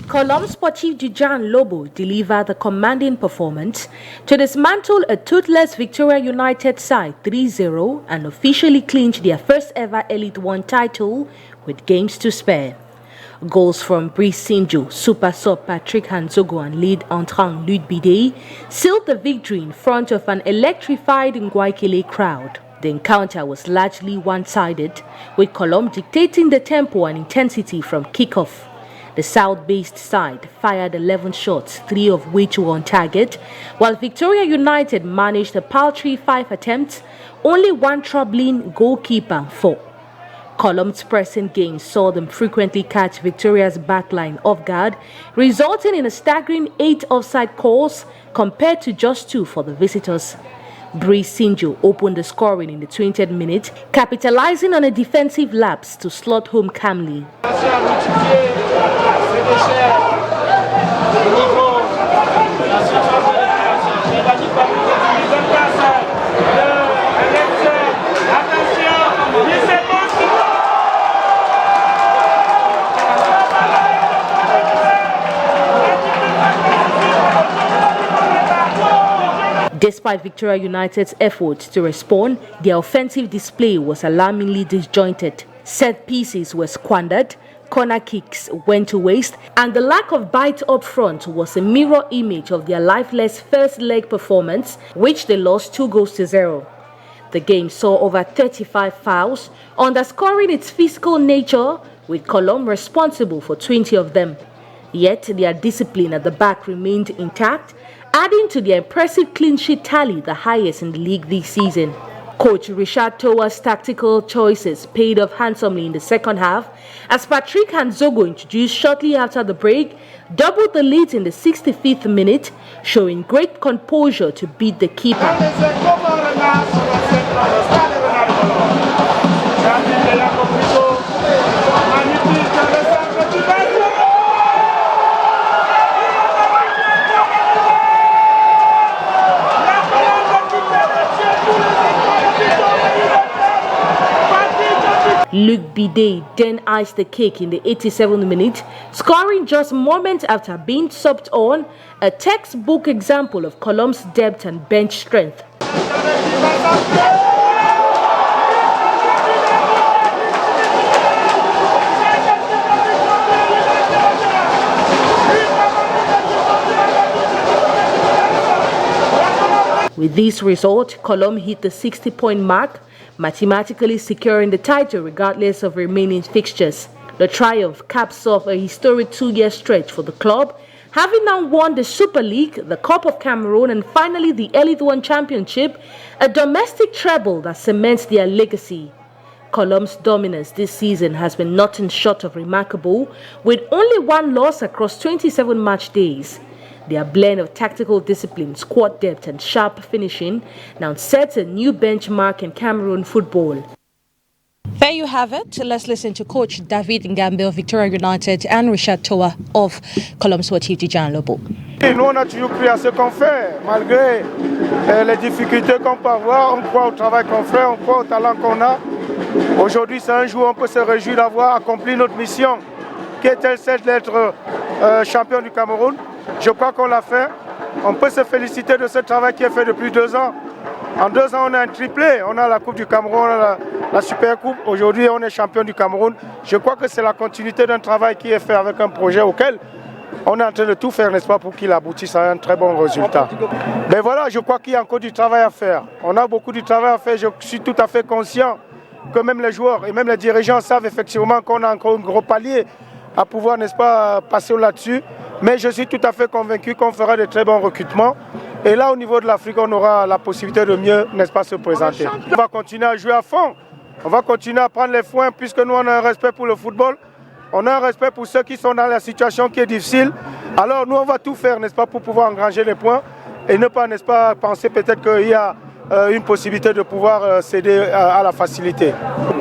Colombe Sportif Dijan Lobo delivered a commanding performance to dismantle a toothless Victoria United side 3-0 and officially clinch their first ever Elite One title with games to spare. Goals from Brice Sinjo, Super Sub Patrick Hanzogo and lead entrant Luc Bidé sealed the victory in front of an electrified Ngwaikele crowd. The encounter was largely one-sided, with Colombe dictating the tempo and intensity from kickoff. The south-based side fired 11 shots, 3 of which were on target, while Victoria United managed a paltry 5 attempts, only one troubling goalkeeper for. Colombe's pressing game saw them frequently catch Victoria's backline off guard, resulting in a staggering 8 offside calls compared to just 2 for the visitors. Brice Sinjo opened the scoring in the 20th minute, capitalizing on a defensive lapse to slot home calmly. Despite Victoria United's efforts to respond, their offensive display was alarmingly disjointed. Set pieces were squandered, corner kicks went to waste, and the lack of bite up front was a mirror image of their lifeless first leg performance, which they lost 2-0. The game saw over 35 fouls, underscoring its physical nature, with Colombe responsible for 20 of them. Yet their discipline at the back remained intact, adding to their impressive clean sheet tally, the highest in the league this season. Coach Richard Towa's tactical choices paid off handsomely in the second half, as Patrick Hanzogo, introduced shortly after the break, doubled the lead in the 65th minute, showing great composure to beat the keeper. Luc Bidet then iced the cake in the 87th minute, scoring just moments after being subbed on, a textbook example of Colombe's depth and bench strength. With this result, Colombe hit the 60-point mark, mathematically securing the title regardless of remaining fixtures. The triumph caps off a historic 2-year stretch for the club, having now won the Super League, the Cup of Cameroon, and finally the Elite One Championship, a domestic treble that cements their legacy. Colombe's dominance this season has been nothing short of remarkable, with only one loss across 27 match days. Their blend of tactical discipline, squad depth and sharp finishing now sets a new benchmark in Cameroon football. There you have it. Let's listen to Coach David Ngambe of Victoria United and Richard Toa of Colombe Sportif Dijan Lobo. Nous, on a toujours cru à ce qu'on fait, malgré les difficultés qu'on peut avoir. On croit au travail qu'on fait, on croit au talent qu'on a. Aujourd'hui, c'est un jour où on peut se réjouir d'avoir accompli notre mission, qui est celle d'être champion du Cameroun. Je crois qu'on l'a fait. On peut se féliciter de ce travail qui est fait depuis 2 ans. En 2 ans, on a un triplé. On a la Coupe du Cameroun, on a la Super Coupe. Aujourd'hui, on est champion du Cameroun. Je crois que c'est la continuité d'un travail qui est fait avec un projet auquel on est en train de tout faire, n'est-ce pas, pour qu'il aboutisse à un très bon résultat. Mais voilà, je crois qu'il y a encore du travail à faire. On a beaucoup de travail à faire. Je suis tout à fait conscient que même les joueurs et même les dirigeants savent effectivement qu'on a encore un gros palier à pouvoir, n'est-ce pas, passer là-dessus. Mais je suis tout à fait convaincu qu'on fera de très bons recrutements. Et là, au niveau de l'Afrique, on aura la possibilité de mieux, n'est-ce pas, se présenter. On va continuer à jouer à fond. On va continuer à prendre les foins puisque nous, on a un respect pour le football. On a un respect pour ceux qui sont dans la situation qui est difficile. Alors nous, on va tout faire, n'est-ce pas, pour pouvoir engranger les points et ne pas, n'est-ce pas, penser peut-être qu'il y a une possibilité de pouvoir céder à la facilité.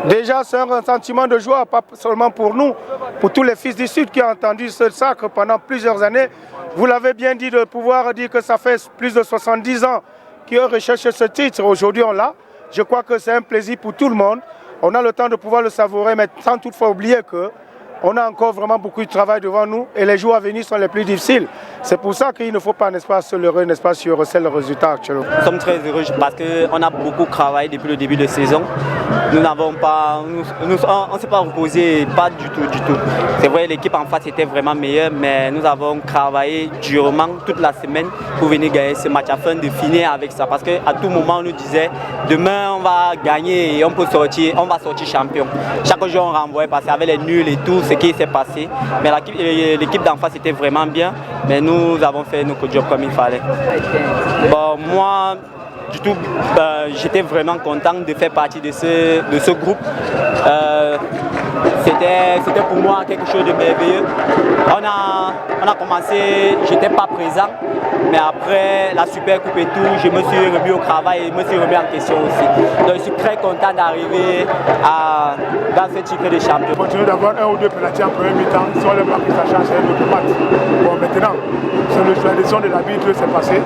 Déjà, c'est un sentiment de joie, pas seulement pour nous, pour tous les fils du Sud qui ont entendu ce sacre pendant plusieurs années. Vous l'avez bien dit, de pouvoir dire que ça fait plus de 70 ans qu'ils recherchent ce titre. Aujourd'hui, on l'a. Je crois que c'est un plaisir pour tout le monde. On a le temps de pouvoir le savourer, mais sans toutefois oublier qu'on a encore vraiment beaucoup de travail devant nous et les jours à venir sont les plus difficiles. C'est pour ça qu'il ne faut pas, n'est-ce pas, se leurrer, n'est-ce pas, sur le résultat actuellement. Nous sommes très heureux parce qu'on a beaucoup travaillé depuis le début de saison. Nous n'avons pas, on ne s'est pas reposé, pas du tout. C'est vrai, l'équipe en face était vraiment meilleure, mais nous avons travaillé durement toute la semaine pour venir gagner ce match afin de finir avec ça. Parce qu'à tout moment, on nous disait, demain on va gagner et on va sortir champion. Chaque jour on renvoyait parce qu'il y avait les nuls et tout ce qui s'est passé. Mais l'équipe d'en face était vraiment bien, mais nous avons fait notre job comme il fallait. Bon, moi, du tout, j'étais vraiment content de faire partie de ce groupe. C'était pour moi quelque chose de merveilleux. On a commencé, je n'étais pas présent, mais après la Super Coupe et tout, je me suis remis au travail et je me suis remis en question aussi. Donc je suis très content d'arriver dans ce titre de champion. On continue d'avoir 1 ou 2 pénaltys en premier mi-temps, si on le voit que ça change, c'est un autre match. Bon, maintenant, sur la décision de l'arbitre, c'est passé.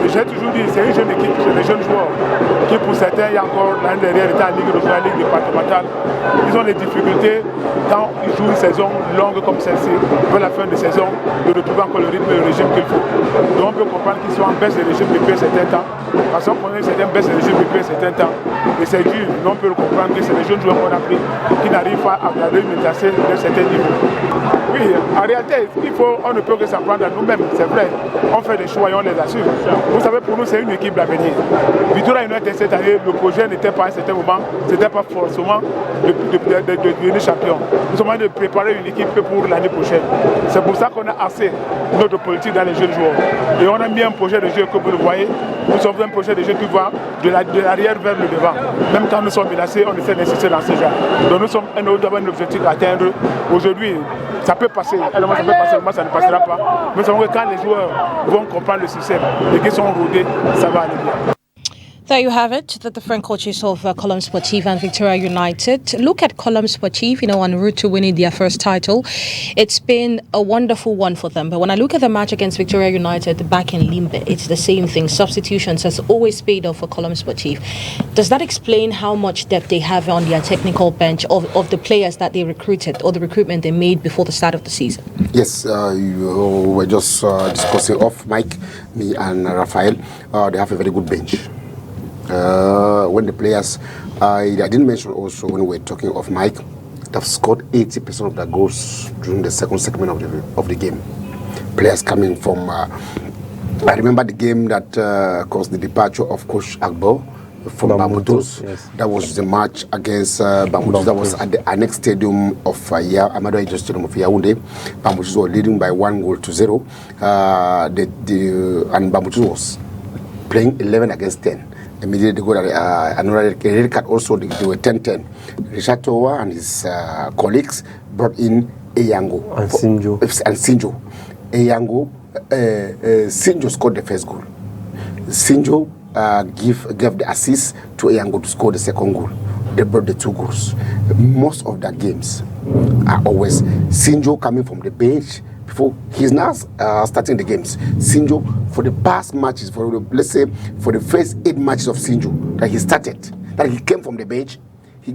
J'ai toujours dit, c'est une jeune équipe, c'est des jeunes joueurs qui, pour certains, il y a encore l'année dernière, étaient en Ligue régionale, Ligue départementale. Ils ont des difficultés quand ils jouent une saison longue comme celle-ci, vers la fin de saison, de retrouver encore le rythme et le régime qu'il faut. Donc on peut comprendre qu'ils sont en baisse de régime depuis un certain temps. Parce qu'on connaît certaines baisses de régime depuis un certain temps. Et c'est dur, mais on peut le comprendre que c'est les jeunes joueurs qu'on a pris qui n'arrivent pas à garder une médiation d'un certain niveau. Oui, en réalité, on ne peut que s'apprendre à nous-mêmes, c'est vrai. On fait des choix et on les assume. Vous savez, pour nous, c'est une équipe d'avenir. Victoria United cette année, le projet n'était pas à un certain moment, c'était pas forcément de devenir champion. Nous sommes en train de préparer une équipe pour l'année prochaine. C'est pour ça qu'on a assez notre politique dans les jeunes joueurs. Et on a mis un projet de jeu que vous le voyez. Nous sommes un projet de jeu qui va de l'arrière vers le devant. Même quand nous sommes menacés, on essaie d'insister dans ce genre. Donc nous sommes un objectif à atteindre. Aujourd'hui, ça peut passer, ça peut passer, moi ça ne passera pas. Nous savons que quand les joueurs vont comprendre le système et qu'ils sont rodés, ça va aller bien. There you have it, the different coaches of Colombe Sportive and Victoria United. Look at Colombe Sportive, en route to winning their first title. It's been a wonderful one for them. But when I look at the match against Victoria United back in Limbe, it's the same thing. Substitutions has always paid off for Colombe Sportive. Does that explain how much depth they have on their technical bench of the players that they recruited or the recruitment they made before the start of the season? Yes, you were just discussing off Mike, me and Raphael. They have a very good bench. When the players, I didn't mention also when we were talking of Mike, they've scored 80% of their goals during the second segment of the game. Players coming from, I remember the game that caused the departure of Coach Agbo from Bamutos. Yes. That was the match against Bamutos. That was at the Annex Stadium of Amadou Ahidjo Stadium of Yaoundé. Bamutos were leading by 1-0. And Bamutos was playing 11 against 10. Immediately they got another red card also. They were 10-10. Richard Towa and his colleagues brought in Eyango and Sinjo. Eyango, Sinjo scored the first goal. Sinjo gave the assist to Eyango to score the second goal. They brought the 2 goals. Most of the games are always Sinjo coming from the bench. Before he's now starting the games. Sinjo, for the past matches, let's say for the first 8 matches of Sinjo that he started, that he came from the bench, he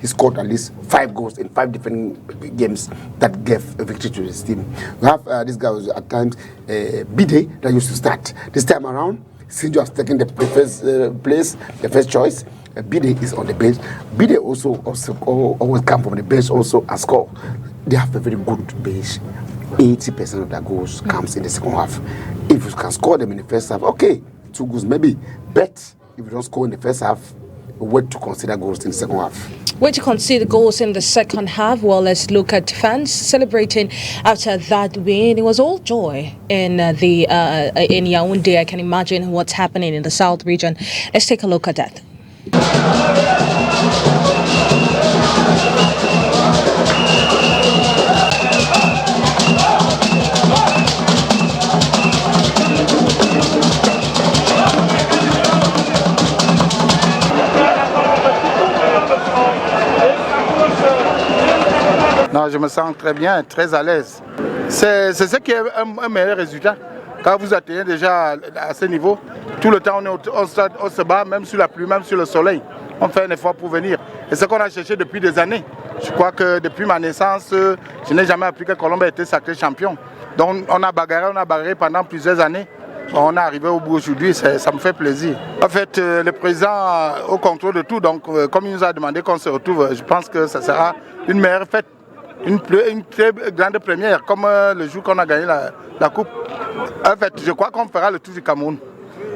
scored at least 5 goals in 5 different games that gave a victory to his team. We have this guy was at times Bide that used to start. This time around, Sinjo has taken the place, the first choice. Bide is on the bench. Bide also always come from the bench also and score. They have a very good bench. 80% of their goals comes in the second half. If you can score them in the first half, okay, 2 goals maybe. But if you don't score in the first half, wait to consider goals in the second half. Wait to consider goals in the second half. Well, let's look at fans celebrating after that win. It was all joy in Yaoundé. I can imagine what's happening in the South region. Let's take a look at that. Non, je me sens très bien, très à l'aise. C'est ce qui est un meilleur résultat. Quand vous atteignez déjà à ce niveau, tout le temps on se bat, même sur la pluie, même sur le soleil. On fait un effort pour venir. Et ce qu'on a cherché depuis des années. Je crois que depuis ma naissance, je n'ai jamais appris que Colombe a été sacré champion. Donc on a bagarré pendant plusieurs années. On est arrivé au bout aujourd'hui, ça me fait plaisir. En fait, le président au contrôle de tout, donc comme il nous a demandé qu'on se retrouve, je pense que ça sera une meilleure fête. Une très grande première, comme le jour qu'on a gagné la coupe. En fait, je crois qu'on fera le tour du Cameroun.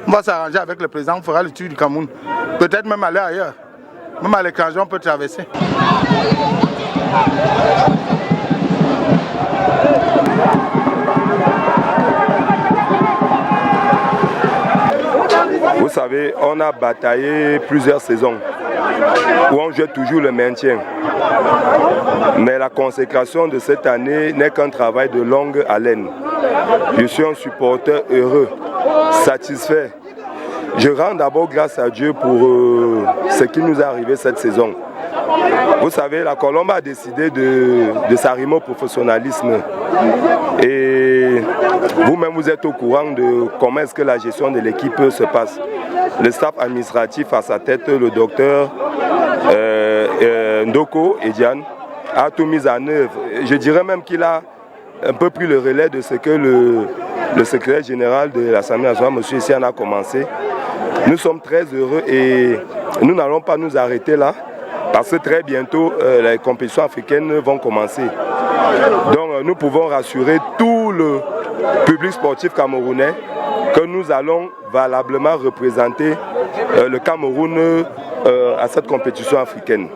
On va s'arranger avec le président, on fera le tour du Cameroun. Peut-être même aller ailleurs. Même à l'étranger, on peut traverser. Vous savez, on a bataillé plusieurs saisons où on joue toujours le maintien. Mais la consécration de cette année n'est qu'un travail de longue haleine. Je suis un supporter heureux, satisfait. Je rends d'abord grâce à Dieu pour ce qui nous est arrivé cette saison. Vous savez, la Colombe a décidé de s'arrimer au professionnalisme. Et vous-même, vous êtes au courant de comment est-ce que la gestion de l'équipe se passe. Le staff administratif à sa tête, le docteur Ndoko et Diane, a tout mis en œuvre. Je dirais même qu'il a un peu pris le relais de ce que le secrétaire général de l'Assemblée nationale, M. Essian, a commencé. Nous sommes très heureux et nous n'allons pas nous arrêter là parce que très bientôt les compétitions africaines vont commencer. Donc nous pouvons rassurer tout le public sportif camerounais que nous allons valablement représenter le Cameroun à cette compétition africaine.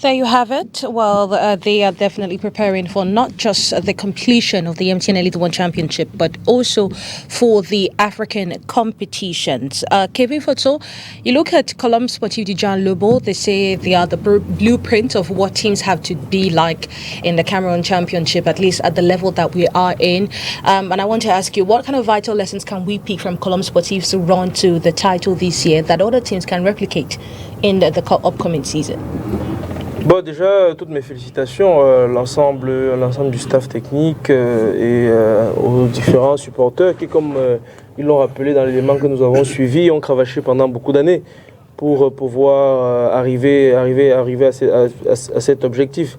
There you have it. Well, they are definitely preparing for not just the completion of the MTN Elite One Championship, but also for the African competitions. Kevin Foto, you look at Colombe Sportive du Jean Lobo, they say they are the blueprint of what teams have to be like in the Cameroon Championship, at least at the level that we are in. And I want to ask you, what kind of vital lessons can we pick from Colombe Sportive to run to the title this year that other teams can replicate in the upcoming season? Bon, déjà, toutes mes félicitations à l'ensemble du staff technique et aux différents supporters qui, comme ils l'ont rappelé dans l'élément que nous avons suivi, ont cravaché pendant beaucoup d'années pour pouvoir arriver à cet objectif.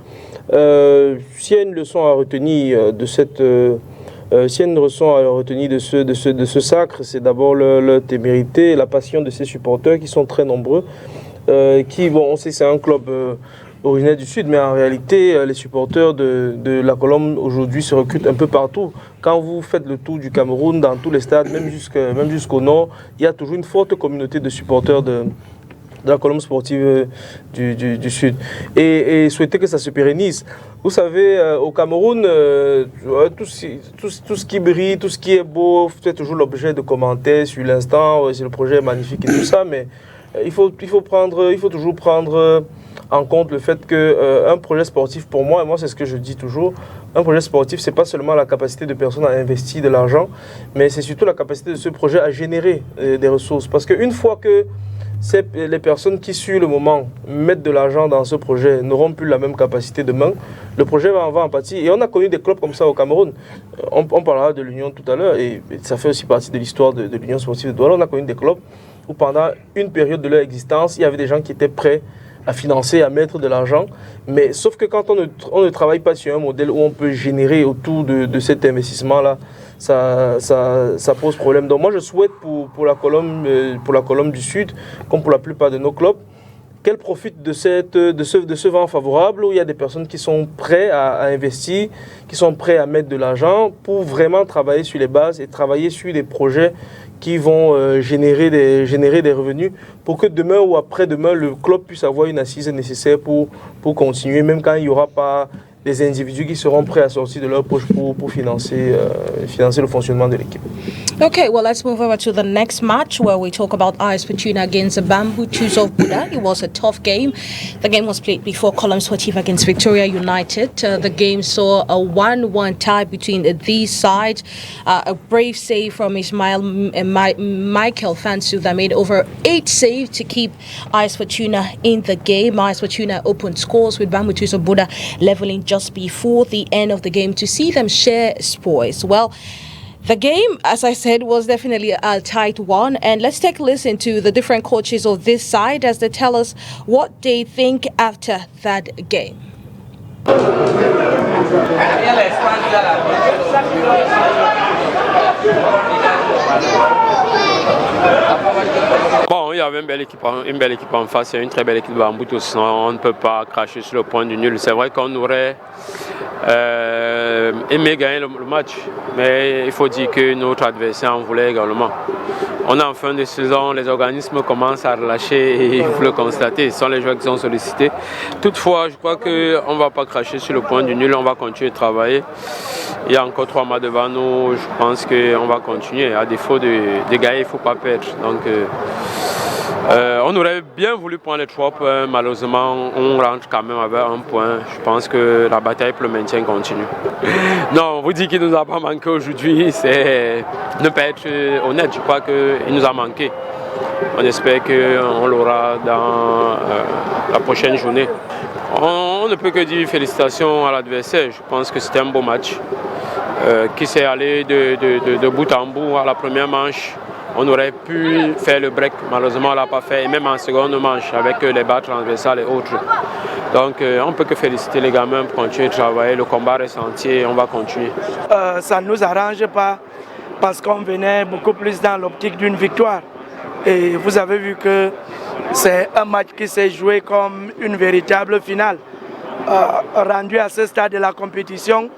S'il y a une leçon à retenir de ce sacre, c'est d'abord la témérité et la passion de ces supporters qui sont très nombreux. On sait que c'est un club originaire du Sud, mais en réalité, les supporters de la Colombe aujourd'hui se recrutent un peu partout. Quand vous faites le tour du Cameroun, dans tous les stades, même jusqu'au nord, il y a toujours une forte communauté de supporters de la Colombe sportive du Sud. Et souhaiter que ça se pérennise. Vous savez, au Cameroun, tout ce qui brille, tout ce qui est beau, c'est toujours l'objet de commentaires sur l'instant, si le projet est magnifique et tout ça, mais il faut toujours prendre en compte le fait qu'un projet sportif, pour moi, et moi c'est ce que je dis toujours, un projet sportif, c'est pas seulement la capacité de personnes à investir de l'argent, mais c'est surtout la capacité de ce projet à générer des ressources. Parce qu'une fois que les personnes qui, sur le moment, mettent de l'argent dans ce projet n'auront plus la même capacité demain, le projet va en pâtir. Et on a connu des clubs comme ça au Cameroun. On parlera de l'Union tout à l'heure, et ça fait aussi partie de l'histoire de l'Union sportive de Douala. On a connu des clubs où pendant une période de leur existence, il y avait des gens qui étaient prêts à financer, à mettre de l'argent. Mais sauf que quand on ne travaille pas sur un modèle où on peut générer autour de cet investissement-là, ça pose problème. Donc moi, je souhaite pour la Colombe du Sud, comme pour la plupart de nos clubs, qu'elle profite de ce vent favorable où il y a des personnes qui sont prêtes à investir, qui sont prêtes à mettre de l'argent pour vraiment travailler sur les bases et travailler sur des projets qui vont générer des revenus pour que demain ou après-demain, le club puisse avoir une assise nécessaire pour continuer, même quand il n'y aura pas des individus qui seront prêts à sortir de leur poche pour financer le fonctionnement de l'équipe. Okay, well, let's move over to the next match where we talk about AS Fortuna against the Bamboo Chiefs of Buda. It was a tough game. The game was played before Colombe Sportive against Victoria United. The game saw a 1-1 tie between these sides. A brave save from Michael Fansu that made over 8 saves to keep AS Fortuna in the game. AS Fortuna opened scores with Bamboo Chiefs of Buda leveling just before the end of the game to see them share spoils. Well, the game, as I said, was definitely a tight one. And let's take a listen to the different coaches of this side as they tell us what they think after that game. Bon, il y avait une belle équipe en face, une très belle équipe de Bambou tous. On ne peut pas cracher sur le point du nul. C'est vrai qu'on aurait aimé gagner le match, mais il faut dire que notre adversaire en voulait également. On est en fin de saison, les organismes commencent à relâcher et il faut le constater. Ce sont les joueurs qui sont sollicités. Toutefois, je crois qu'on ne va pas cracher sur le point du nul, on va continuer de travailler. Il y a encore 3 mois devant nous, je pense qu'on va continuer. À défaut de gagner, il ne faut pas perdre. Donc, on aurait bien voulu prendre les 3 points, malheureusement on rentre quand même avec 1 point. Je pense que la bataille pour le maintien continue. Non, on vous dit qu'il ne nous a pas manqué aujourd'hui, c'est ne pas être honnête, je crois qu'il nous a manqué. On espère qu'on l'aura dans la prochaine journée. On ne peut que dire félicitations à l'adversaire, je pense que c'était un beau match qui s'est allé de bout en bout à la première manche. On aurait pu faire le break, malheureusement on ne l'a pas fait, et même en seconde manche avec les barres transversales et autres. Donc on ne peut que féliciter les gamins pour continuer de travailler, le combat reste entier et on va continuer. Ça ne nous arrange pas parce qu'on venait beaucoup plus dans l'optique d'une victoire. Et vous avez vu que c'est un match qui s'est joué comme une véritable finale, rendu à ce stade de la compétition.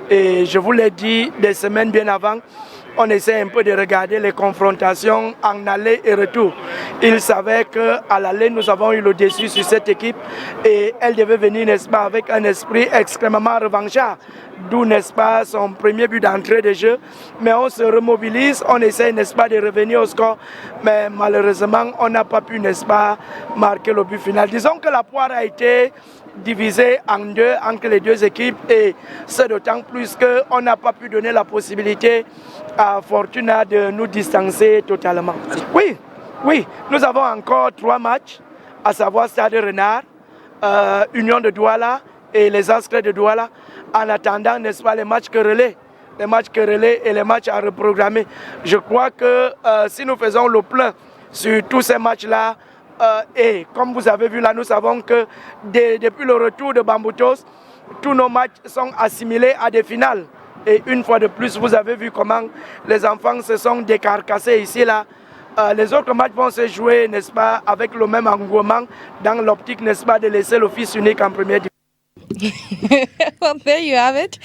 Et je vous l'ai dit des semaines bien avant, on essaie un peu de regarder les confrontations en aller et retour. Il savait qu'à l'aller, nous avons eu le dessus sur cette équipe et elle devait venir, n'est-ce pas, avec un esprit extrêmement revanchard. D'où, n'est-ce pas, son premier but d'entrée de jeu. Mais on se remobilise, on essaie, n'est-ce pas, de revenir au score. Mais malheureusement, on n'a pas pu, n'est-ce pas, marquer le but final. Disons que la poire a été divisée en deux entre les deux équipes et c'est d'autant plus qu'on n'a pas pu donner la possibilité à Fortuna de nous distancer totalement. Oui, nous avons encore 3 matchs, à savoir Stade Renard, Union de Douala et les Astres de Douala, en attendant, n'est-ce pas, les matchs querellés et les matchs à reprogrammer. Je crois que si nous faisons le plein sur tous ces matchs-là, et comme vous avez vu là, nous savons que depuis le retour de Bamboutos, tous nos matchs sont assimilés à des finales. Et une fois de plus, vous avez vu comment les enfants se sont décarcassés ici là. Les autres matchs vont se jouer, n'est-ce pas, avec le même engouement dans l'optique, n'est-ce pas, de laisser le fils unique en première division. Well, there you have it.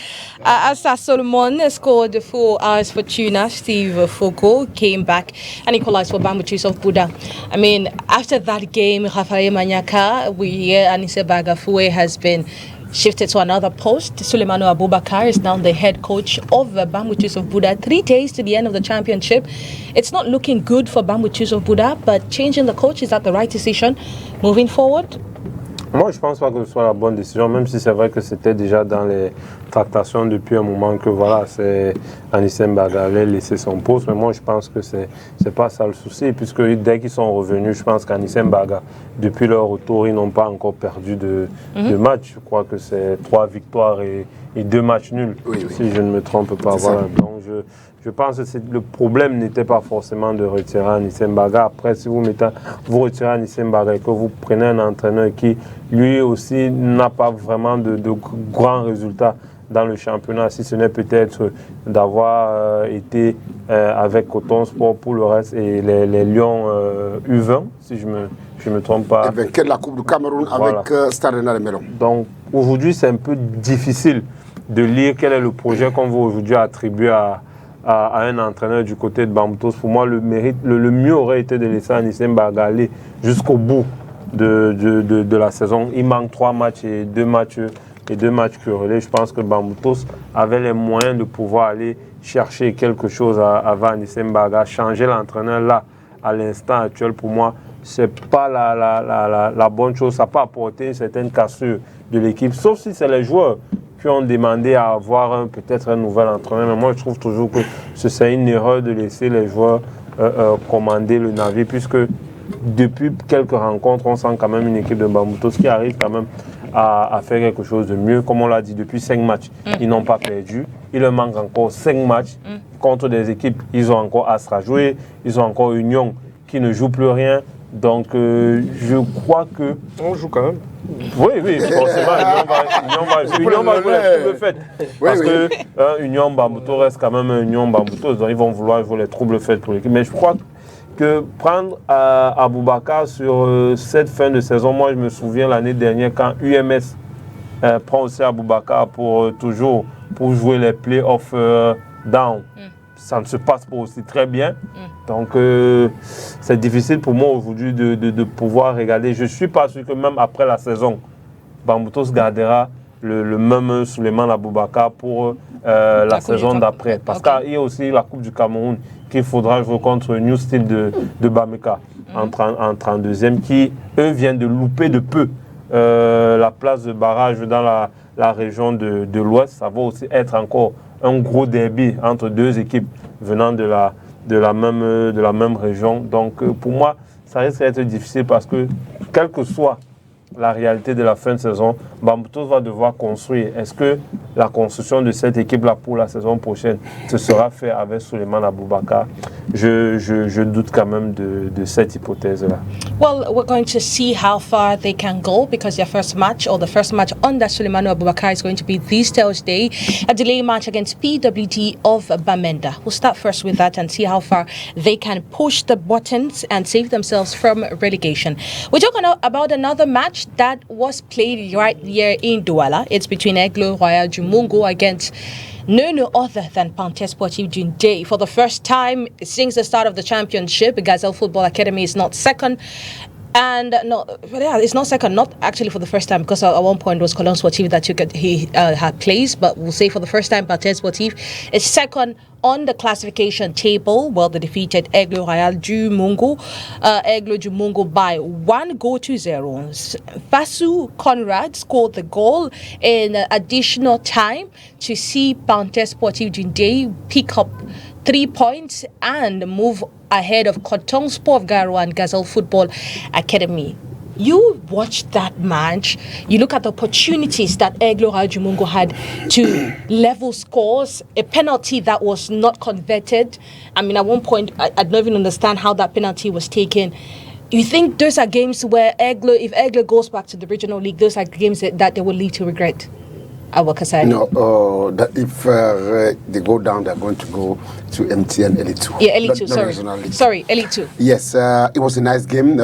Asa Solomon scored for AS Fortuna. Steve Foucault came back and equalized for Bambutus of Buda. I mean, after that game, Rafael Manyaka, we hear Anise Bagafue has been shifted to another post. Suleimanu Abubakar is now the head coach of Bambutus of Buda. 3 days to the end of the championship. It's not looking good for Bambutus of Buda, but changing the coach, is that the right decision moving forward? Moi, je pense pas que ce soit la bonne décision, même si c'est vrai que c'était déjà dans les tractations depuis un moment que voilà, c'est Anissem Baga allait laisser son poste. Mais moi, je pense que c'est pas ça le souci, puisque dès qu'ils sont revenus, je pense qu'Anissem Baga, depuis leur retour, ils n'ont pas encore perdu de match. Je crois que c'est 3 victoires et 2 matchs nuls, si je ne me trompe pas. Voilà. Donc, je pense que le problème n'était pas forcément de retirer Anissem Baga. Après, si vous retirez Anissem Baga et que vous prenez un entraîneur qui, lui aussi, n'a pas vraiment de grands résultats dans le championnat, si ce n'est peut-être d'avoir été avec Coton Sport pour le reste et les Lions U20, si je me trompe pas. Et vainqueur de la Coupe du Cameroun avec Stade Renard et Melon. Donc, aujourd'hui, c'est un peu difficile de lire quel est le projet qu'on veut aujourd'hui attribuer à un entraîneur du côté de Bamboutos. Pour moi, le mieux aurait été de laisser Anissem Baga aller jusqu'au bout de la saison. Il manque 3 matchs et 2 matchs querellés. Je pense que Bamboutos avait les moyens de pouvoir aller chercher quelque chose avant Anissem Baga. Changer l'entraîneur là, à l'instant actuel, pour moi, c'est pas la bonne chose. Ça peut apporter une certaine cassure de l'équipe, sauf si c'est les joueurs qui ont demandé à avoir peut-être un nouvel entraîneur. Mais moi, je trouve toujours que c'est une erreur de laisser les joueurs commander le navire, puisque depuis quelques rencontres, on sent quand même une équipe de Bamboutos qui arrive quand même à faire quelque chose de mieux. Comme on l'a dit, depuis 5 matchs, ils n'ont pas perdu. Il leur manque encore 5 matchs contre des équipes. Ils ont encore Astra jouer, ils ont encore Union qui ne joue plus rien. Donc, je crois que... On joue quand même. Oui, forcément, Union va jouer tout le fait. Parce que Union Bamboutos reste quand même Union Bamboutos, donc ils vont vouloir jouer les troubles faits pour l'équipe. Mais je crois que prendre Aboubakar sur cette fin de saison, moi je me souviens l'année dernière quand UMS prend aussi Aboubakar pour jouer les playoffs down. Ça ne se passe pas aussi très bien. Donc, c'est difficile pour moi aujourd'hui de pouvoir regarder. Je ne suis pas sûr que même après la saison, Bamboutos gardera le même Souleymane Aboubakar pour la saison d'après. Parce qu'il y a aussi la Coupe du Cameroun qu'il faudra jouer contre New Steel de Bameka en 32e, qui, eux, viennent de louper de peu la place de barrage dans la région de l'Ouest. Ça va aussi être encore un gros derby entre 2 équipes venant de la même région. Donc pour moi, ça risque d'être difficile parce que quelle que soit la réalité de la fin de saison, Bamboutos va devoir construire. Est-ce que la construction de cette équipe-là pour la saison prochaine, ce sera fait avec Souleymane Aboubakar? Je doute quand même de cette hypothèse-là. Well, we're going to see how far they can go because their first match under Souleymane Aboubakar is going to be this Thursday, a delay match against PWD of Bamenda. We'll start first with that and see how far they can push the buttons and save themselves from relegation. We're talking about another match that was played right here in Douala. It's between Aigle Royal Jumungo against no other than Panthère Sportive Juin. For the first time since the start of the championship, Gazelle Football Academy is not second. And it's not second, not actually for the first time, because at one point it was Cologne Sportive that had placed, but we'll say for the first time Panthère Sportive is second on the classification table. Well, they defeated Aigle Royal du Mungo by 1-0. Fasu Conrad scored the goal in additional time to see Panthère Sportive Juin pick up 3 points and move ahead of Coton Sport of Garo and Gazelle Football Academy. You watch that match, you look at the opportunities that Aigle Royal du Mungo had to level scores, a penalty that was not converted. I mean, at one point, I don't even understand how that penalty was taken. You think those are games where if Aigle goes back to the regional league, those are games that they will lead to regret? No, if they go down, they're going to go to MTN Elite 2. Yeah, Elite 2, sorry, Elite 2. Yes, it was a nice game.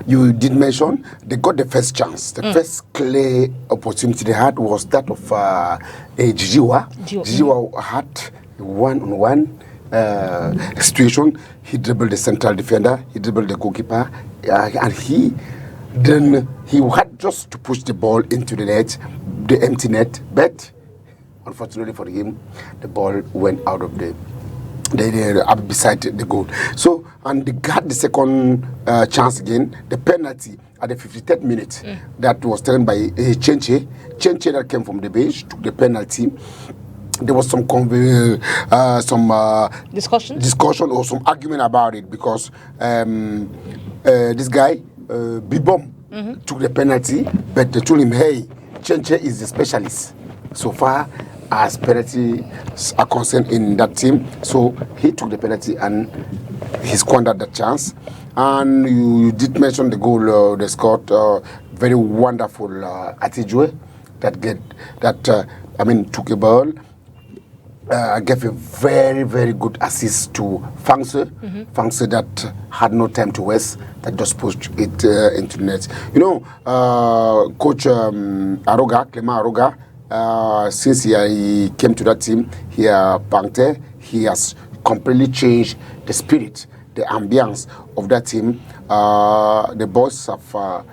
You did mention they got the first chance. The first clear opportunity they had was that of Jijiwa. Jijiwa had a one-on-one situation. He dribbled the central defender, he dribbled the goalkeeper, and he had just to push the ball into the net, the empty net, but unfortunately for him, the ball went out of the up beside the goal. So, and they got the second chance again, the penalty at the 53rd minute that was taken by Chenche that came from the bench, took the penalty. There was some discussion or some argument about it because this guy Bibom took the penalty, but they told him, hey, Chenche is the specialist so far as penalties are concerned in that team. So he took the penalty and he squandered that chance. And you did mention the goal they scored, very wonderful Atijue that took a ball. Gave a very, very good assist to Fangse. Fangse that had no time to waste, that just pushed it into the net. You know, Coach Clement Aroga, since he came to that team here, Panthère, he has completely changed the spirit, the ambience of that team. The boys have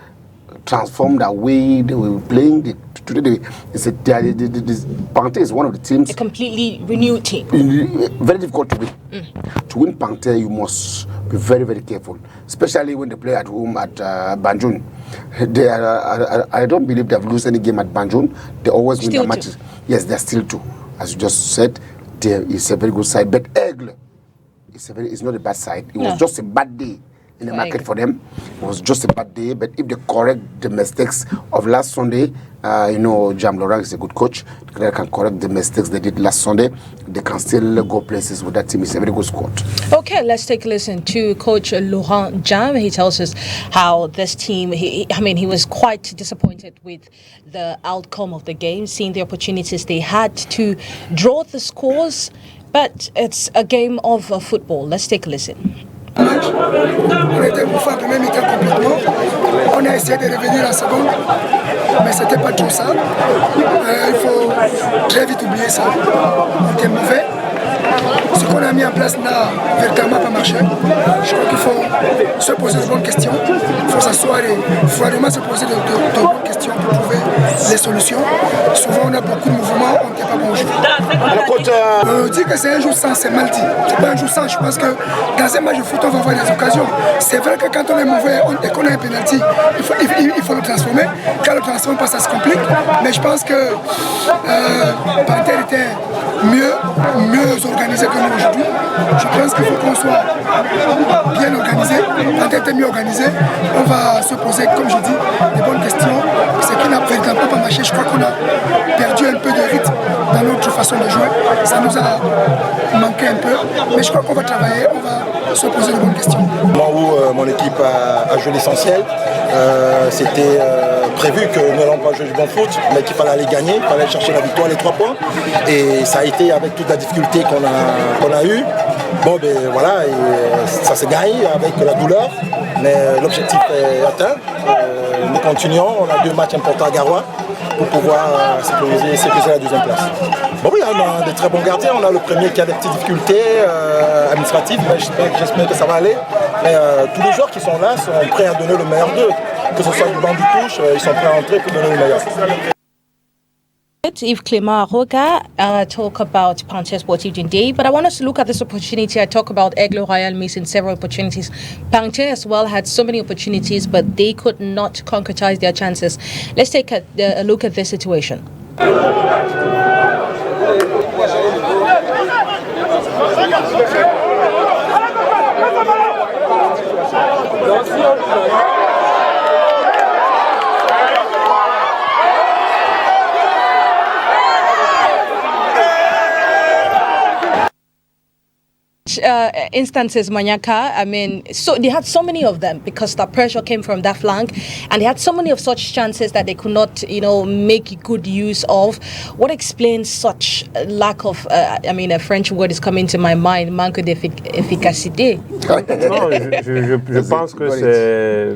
transformed the way they were playing. Today, Panthère is one of the teams. A completely renewed team. Very difficult to win. To win Panthère, you must be very, very careful, especially when they play at home at Banjul. I don't believe they've lost any game at Banjul. They always win their matches. Yes, they're still two. As you just said, it's a very good side. But Aigle, it's not a bad side. It was just a bad day in the market for them. It was just a bad day, but if they correct the mistakes of last Sunday, Jam Laurent is a good coach. They can correct the mistakes they did last Sunday. They can still go places with that team. It's a very good squad. Okay, let's take a listen to Coach Laurent Jam. He tells us how this team, he was quite disappointed with the outcome of the game, seeing the opportunities they had to draw the scores, but it's a game of football. Let's take a listen. On était pour faire le même mi-temps complètement. On a essayé de revenir en seconde, mais c'était pas tout ça. Il faut très vite oublier ça. On était mauvais. Ce qu'on a mis en place n'a véritablement pas marché. Je crois qu'il faut se poser de bonnes questions. Il faut s'asseoir et il faut vraiment se poser de bonnes questions pour trouver les solutions. Souvent on a beaucoup de mouvements, on n'était pas bon joueur. Dire que c'est un jour sans, c'est mal dit. C'est pas un jour sans, je pense que dans un match de foot on va avoir des occasions. C'est vrai que quand on est mauvais et qu'on a un penalty, il faut le transformer. Quand le transforme pas, ça se complique. Mais je pense que Panthère était mieux organisé que nous aujourd'hui. Je pense qu'il faut qu'on soit bien organisé. Panthère était mieux organisé. On va se poser, comme je dis, des bonnes questions. Ce qui n'a véritablement pas marché, je crois qu'on a perdu un peu de rythme dans notre façon de jouer. Ça nous a manqué un peu. Mais je crois qu'on va travailler, on va se poser de bonnes questions. Au moment où mon équipe a joué l'essentiel, c'était prévu que nous n'allons pas jouer du bon foot, mais qu'il fallait aller gagner, il fallait chercher la victoire, les 3 points. Et ça a été avec toute la difficulté qu'on a eue. Bon, ben voilà, et ça s'est gagné avec la douleur, mais l'objectif est atteint. Nous continuons, on a 2 matchs importants à Garoua pour pouvoir sécuriser la deuxième place. Bon oui, on a des très bons gardiens, on a le premier qui a des petites difficultés administratives, mais j'espère que ça va aller. Mais tous les joueurs qui sont là sont prêts à donner le meilleur d'eux, que ce soit du banc du touche, ils sont prêts à entrer pour donner le meilleur. If Clément Roca talk about Panthère Sportive Dundee, but I want us to look at this opportunity. I talk about Aigle Royal missing several opportunities. Panthère as well had so many opportunities, but they could not concretize their chances. Let's take a look at this situation. Instances, Manyaka, I mean, so they had so many of them because the pressure came from that flank, and they had so many of such chances that they could not, make good use of. What explains such lack of, a French word is coming to my mind, manque d'efficacité? Non, je pense que c'est,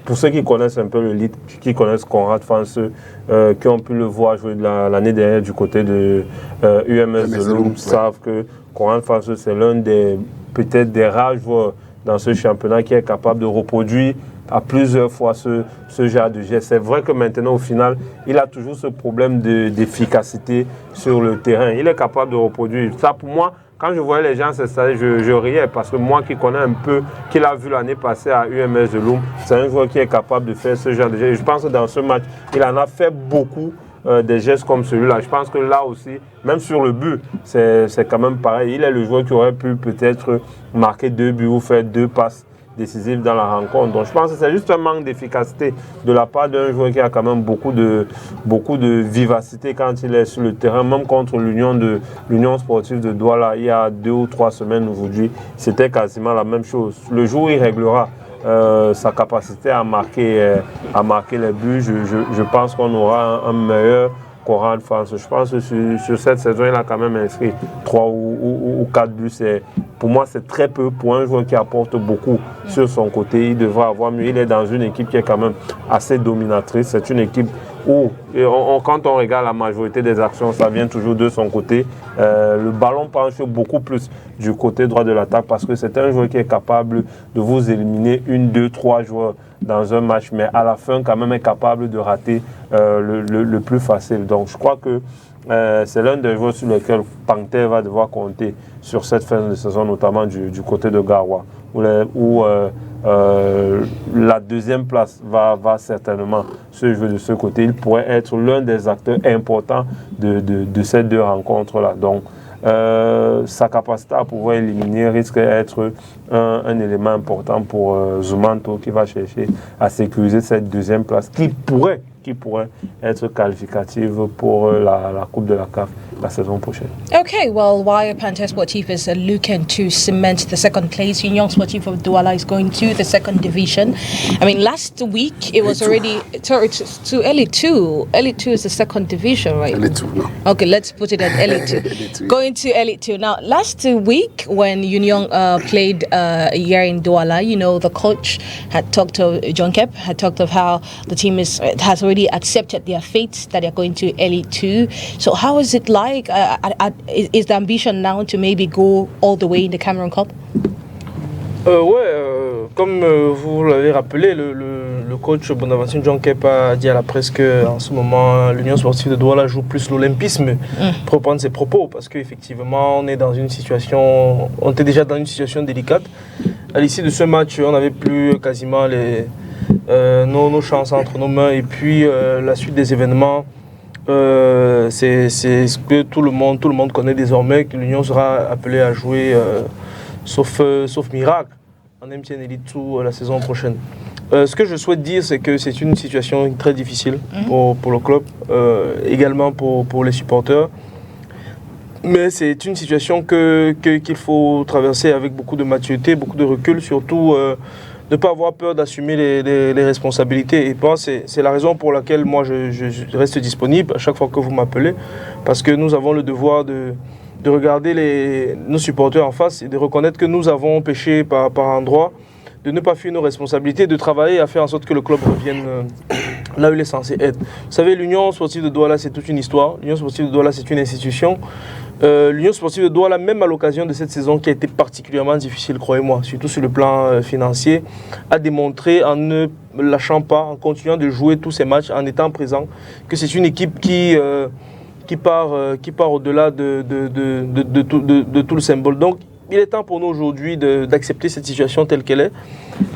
pour ceux qui connaissent un peu le lead, qui connaissent Conrad Fanceux, qui ont pu le voir jouer l'année dernière du côté de UMS de Loum, savent que Conrad Fanceux, c'est l'un des, peut-être des rares joueurs dans ce championnat qui est capable de reproduire à plusieurs fois ce genre de geste. C'est vrai que maintenant, au final, il a toujours ce problème d'efficacité sur le terrain. Il est capable de reproduire. Ça, pour moi, quand je voyais les gens s'installer, je riais parce que moi qui connais un peu, qui l'a vu l'année passée à UMS de Loum, c'est un joueur qui est capable de faire ce genre de geste. Je pense que dans ce match, il en a fait beaucoup. Des gestes comme celui-là. Je pense que là aussi, même sur le but, c'est quand même pareil. Il est le joueur qui aurait pu peut-être marquer 2 buts ou faire 2 passes décisives dans la rencontre. Donc je pense que c'est juste un manque d'efficacité de la part d'un joueur qui a quand même beaucoup de vivacité quand il est sur le terrain. Même contre l'Union sportive de Douala, il y a 2 ou 3 semaines aujourd'hui, c'était quasiment la même chose. Le jour où il réglera sa capacité à marquer les buts, je pense qu'on aura un meilleur Conrad Fanceux. Je pense que sur cette saison, il a quand même inscrit 3 ou 4 buts. Pour moi, c'est très peu pour un joueur qui apporte beaucoup sur son côté. Il devrait avoir mieux. Il est dans une équipe qui est quand même assez dominatrice. C'est une équipe où, quand on regarde la majorité des actions, ça vient toujours de son côté. Le ballon penche beaucoup plus du côté droit de l'attaque parce que c'est un joueur qui est capable de vous éliminer 1, 2, 3 joueurs dans un match, mais à la fin, quand même, est capable de rater le plus facile. Donc, je crois que c'est l'un des joueurs sur lesquels Panthère va devoir compter sur cette fin de saison, notamment du côté de Garoua, où la deuxième place va certainement se jouer de ce côté. Il pourrait être l'un des acteurs importants de ces 2 rencontres-là. Donc, sa capacité à pouvoir éliminer risque d'être un élément important pour Zumanto qui va chercher à sécuriser cette deuxième place qui pourrait être qualificative pour la Coupe de la CAF la saison prochaine. Okay, well, while Panthère Sportive is looking to cement the second place, Union Sportive of Douala is going to the second division. I mean, last week it was already to Elite 2. Elite 2 is the second division, right? Elite 2, no. Okay, let's put it at Elite 2. Elite 2. Going to Elite 2. Now, last week when Union played here in Douala, the coach had talked to John Kep, had talked of how the team has already accepted their fate, that they're going to Elite 2. So how is it like? Is the ambition now to maybe go all the way in the Cameroon Cup? Comme vous l'avez rappelé, le coach Bonaventure John Kep a dit à la presse qu'en ce moment, l'Union sportive de Douala joue plus l'olympisme pour reprendre ses propos, parce qu'effectivement, on était déjà dans une situation délicate. À l'issue de ce match, on n'avait plus quasiment nos chances entre nos mains, et puis la suite des événements, c'est ce que tout le monde connaît désormais, que l'Union sera appelée à jouer, sauf miracle, en MTN Elite 2 la saison prochaine. Ce que je souhaite dire, c'est que c'est une situation très difficile pour le club, également pour les supporters. Mais c'est une situation qu'il faut traverser avec beaucoup de maturité, beaucoup de recul, surtout ne pas avoir peur d'assumer les responsabilités. Et c'est la raison pour laquelle moi je reste disponible à chaque fois que vous m'appelez, parce que nous avons le devoir de regarder nos supporters en face et de reconnaître que nous avons péché par endroits, de ne pas fuir nos responsabilités, de travailler à faire en sorte que le club revienne là où il est censé être. Vous savez, l'Union sportive de Douala, c'est toute une histoire. L'Union sportive de Douala, c'est une institution. L'Union sportive de Douala, même à l'occasion de cette saison qui a été particulièrement difficile, croyez-moi, surtout sur le plan financier, a démontré en ne lâchant pas, en continuant de jouer tous ces matchs, en étant présent, que c'est une équipe qui part au-delà de tout le symbole. Donc, il est temps pour nous aujourd'hui d'accepter cette situation telle qu'elle est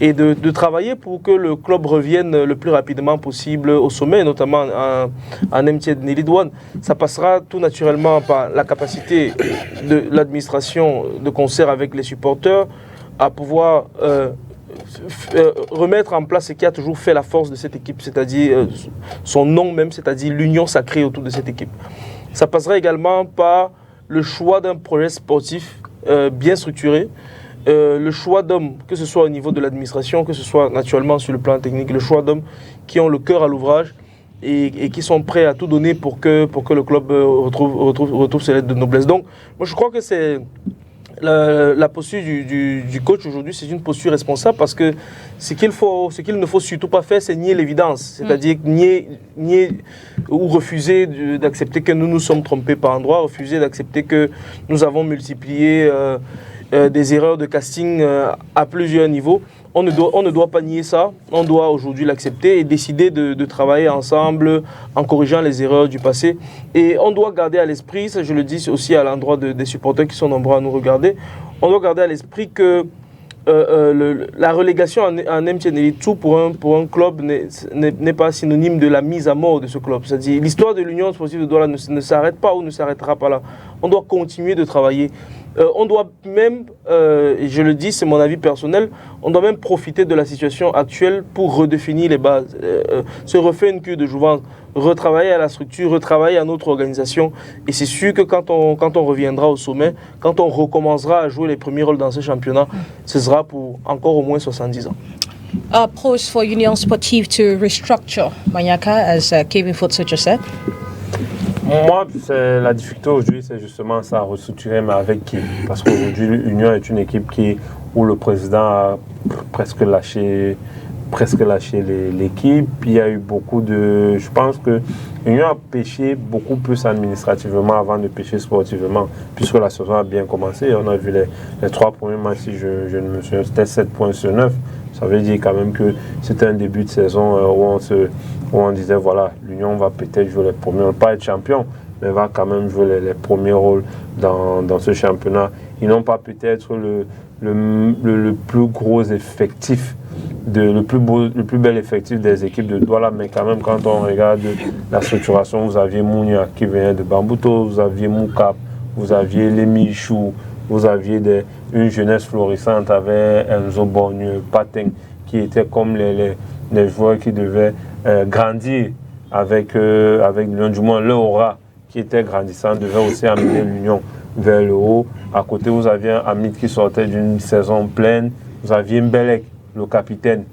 et de travailler pour que le club revienne le plus rapidement possible au sommet, notamment en MTN Nélidouane. Ça passera tout naturellement par la capacité de l'administration de concert avec les supporters à pouvoir remettre en place ce qui a toujours fait la force de cette équipe, c'est-à-dire son nom même, c'est-à-dire l'union sacrée autour de cette équipe. Ça passera également par le choix d'un projet sportif bien structuré, le choix d'hommes, que ce soit au niveau de l'administration, que ce soit naturellement sur le plan technique, le choix d'hommes qui ont le cœur à l'ouvrage et qui sont prêts à tout donner pour que le club retrouve ses lettres de noblesse. Donc, moi je crois que c'est la posture du coach aujourd'hui, c'est une posture responsable parce que ce qu'il ne faut surtout pas faire, c'est nier l'évidence, c'est-à-dire nier ou refuser d'accepter que nous nous sommes trompés par endroits, refuser d'accepter que nous avons multiplié des erreurs de casting à plusieurs niveaux. On ne doit pas nier ça, on doit aujourd'hui l'accepter et décider de travailler ensemble en corrigeant les erreurs du passé. Et on doit garder à l'esprit, ça je le dis aussi à l'endroit des supporters qui sont nombreux à nous regarder, on doit garder à l'esprit que la relégation en MTN Elite 2 pour un club n'est pas synonyme de la mise à mort de ce club. C'est-à-dire l'histoire de l'Union sportive de Douala ne s'arrête pas ou ne s'arrêtera pas là. On doit continuer de travailler. On doit même, et je le dis, c'est mon avis personnel, on doit même profiter de la situation actuelle pour redéfinir les bases, se refaire une cure de jouvence, retravailler à la structure, retravailler à notre organisation. Et c'est sûr que quand on reviendra au sommet, quand on recommencera à jouer les premiers rôles dans ce championnat, ce sera pour encore au moins 70 ans. Pros for Union Sportive to restructure Manyaka, as Kevin Futso just said? Moi, la difficulté aujourd'hui, c'est justement ça, restructurer, mais avec qui? Parce qu'aujourd'hui, l'Union est une équipe où le président a presque lâché l'équipe. Il y a eu beaucoup de... Je pense que l'Union a pêché beaucoup plus administrativement avant de pêcher sportivement, puisque la saison a bien commencé. On a vu les 3 premiers matchs, si je ne me souviens, c'était 7 points sur 9. Ça veut dire quand même que c'était un début de saison où on disait, voilà, l'Union va peut-être jouer les premiers rôles, pas être champion, mais va quand même jouer les premiers rôles dans ce championnat. Ils n'ont pas peut-être le plus gros effectif, le plus bel effectif des équipes de Douala, mais quand même quand on regarde la structuration, vous aviez Mounia qui venait de Bambouto, vous aviez Moukap, vous aviez les Michou, vous aviez une jeunesse florissante avec Enzo Borgneux, Pateng, qui étaient comme les joueurs qui devaient grandir avec l'Union, du moins le aura qui était grandissant devait aussi amener l'Union vers le haut. À côté, vous aviez un Hamid qui sortait d'une saison pleine, vous aviez Mbelek, le capitaine,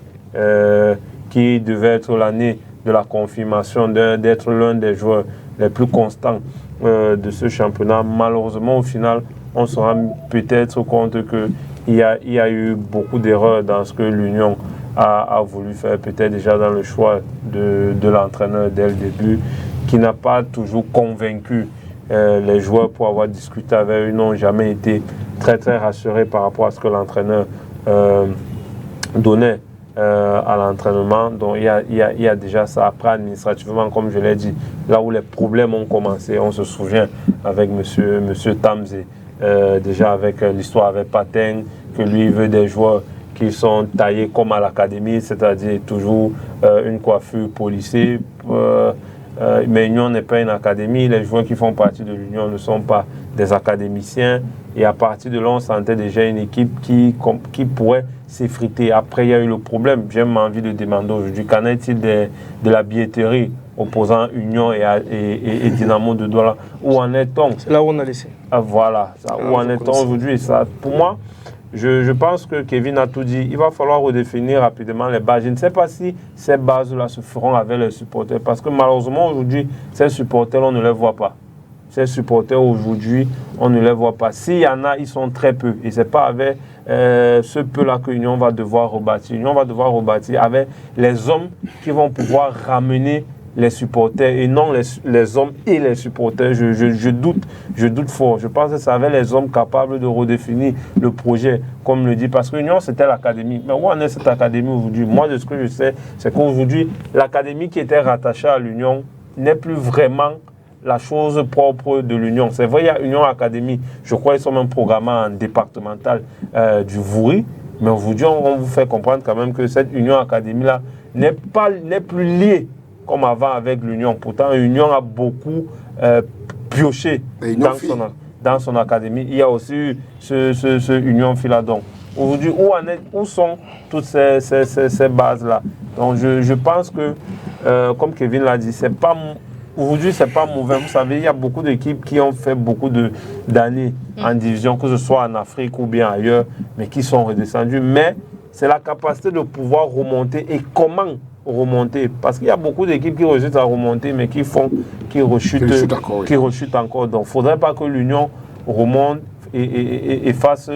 qui devait être l'année de la confirmation d'être l'un des joueurs les plus constants de ce championnat. Malheureusement, au final, on se rend peut-être compte qu'il y a eu beaucoup d'erreurs dans ce que l'Union a voulu faire, peut-être déjà dans le choix de l'entraîneur dès le début, qui n'a pas toujours convaincu les joueurs pour avoir discuté avec eux, n'ont jamais été très très rassurés par rapport à ce que l'entraîneur donnait à l'entraînement. Donc il y a déjà ça. Après, administrativement, comme je l'ai dit, là où les problèmes ont commencé, on se souvient avec monsieur Tamzé, déjà avec l'histoire avec Pateng, que lui il veut des joueurs qui sont taillés comme à l'académie, c'est-à-dire toujours une coiffure polissée. Mais l'Union n'est pas une académie, les joueurs qui font partie de l'Union ne sont pas des académiciens. Et à partir de là, on sentait déjà une équipe qui pourrait s'effriter. Après, il y a eu le problème, j'ai même envie de demander aujourd'hui, qu'en est-il de la billetterie opposant Union et Dynamo de Douala? Où en est-on? C'est là où on a laissé. Voilà, où en est-on aujourd'hui? Pour moi, je pense que Kevin a tout dit. Il va falloir redéfinir rapidement les bases. Je ne sais pas si ces bases-là se feront avec les supporters. Parce que malheureusement, aujourd'hui, ces supporters, on ne les voit pas. Ces supporters, aujourd'hui, on ne les voit pas. S'il y en a, ils sont très peu. Et ce n'est pas avec ce peu-là que l'Union va devoir rebâtir. L'Union va devoir rebâtir avec les hommes qui vont pouvoir ramener les supporters et non les hommes et les supporters. Je doute fort. Je pense que c'est avec les hommes capables de redéfinir le projet, comme le dit, parce que l'Union, c'était l'académie. Mais où en est cette académie aujourd'hui? Moi, de ce que je sais, c'est qu'aujourd'hui, l'académie qui était rattachée à l'Union n'est plus vraiment la chose propre de l'Union. C'est vrai, il y a Union Académie. Je crois qu'ils sont même programmés en départemental du Vouri. Mais aujourd'hui, on vous fait comprendre quand même que cette Union Académie-là n'est plus liée comme avant avec l'Union. Pourtant, l'Union a beaucoup pioché dans son académie. Il y a aussi ce Union Philadon. Aujourd'hui, où sont toutes ces bases-là? Donc, je pense que, comme Kevin l'a dit, aujourd'hui, ce n'est pas mauvais. Vous savez, il y a beaucoup d'équipes qui ont fait beaucoup d'années en division, que ce soit en Afrique ou bien ailleurs, mais qui sont redescendues. Mais c'est la capacité de pouvoir remonter et comment remonter. Parce qu'il y a beaucoup d'équipes qui réussissent à remonter, mais qui rechutent encore. Donc, il ne faudrait pas que l'Union remonte et fasse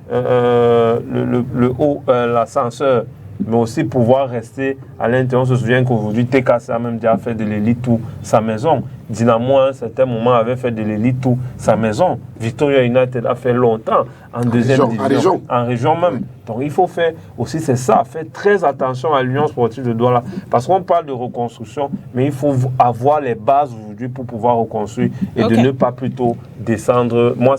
le haut, l'ascenseur, mais aussi pouvoir rester à l'intérieur. On se souvient qu'aujourd'hui, TKC a même déjà fait de l'élite tout sa maison. Dynamo, à un certain moment, avait fait de l'élite tout sa maison. Victoria United a fait longtemps en deuxième division, en région même. Oui. Donc, il faut faire aussi, c'est ça, faire très attention à l'Union sportive de Douala. Parce qu'on parle de reconstruction, mais il faut avoir les bases aujourd'hui pour pouvoir reconstruire et de ne pas plutôt descendre. Moi,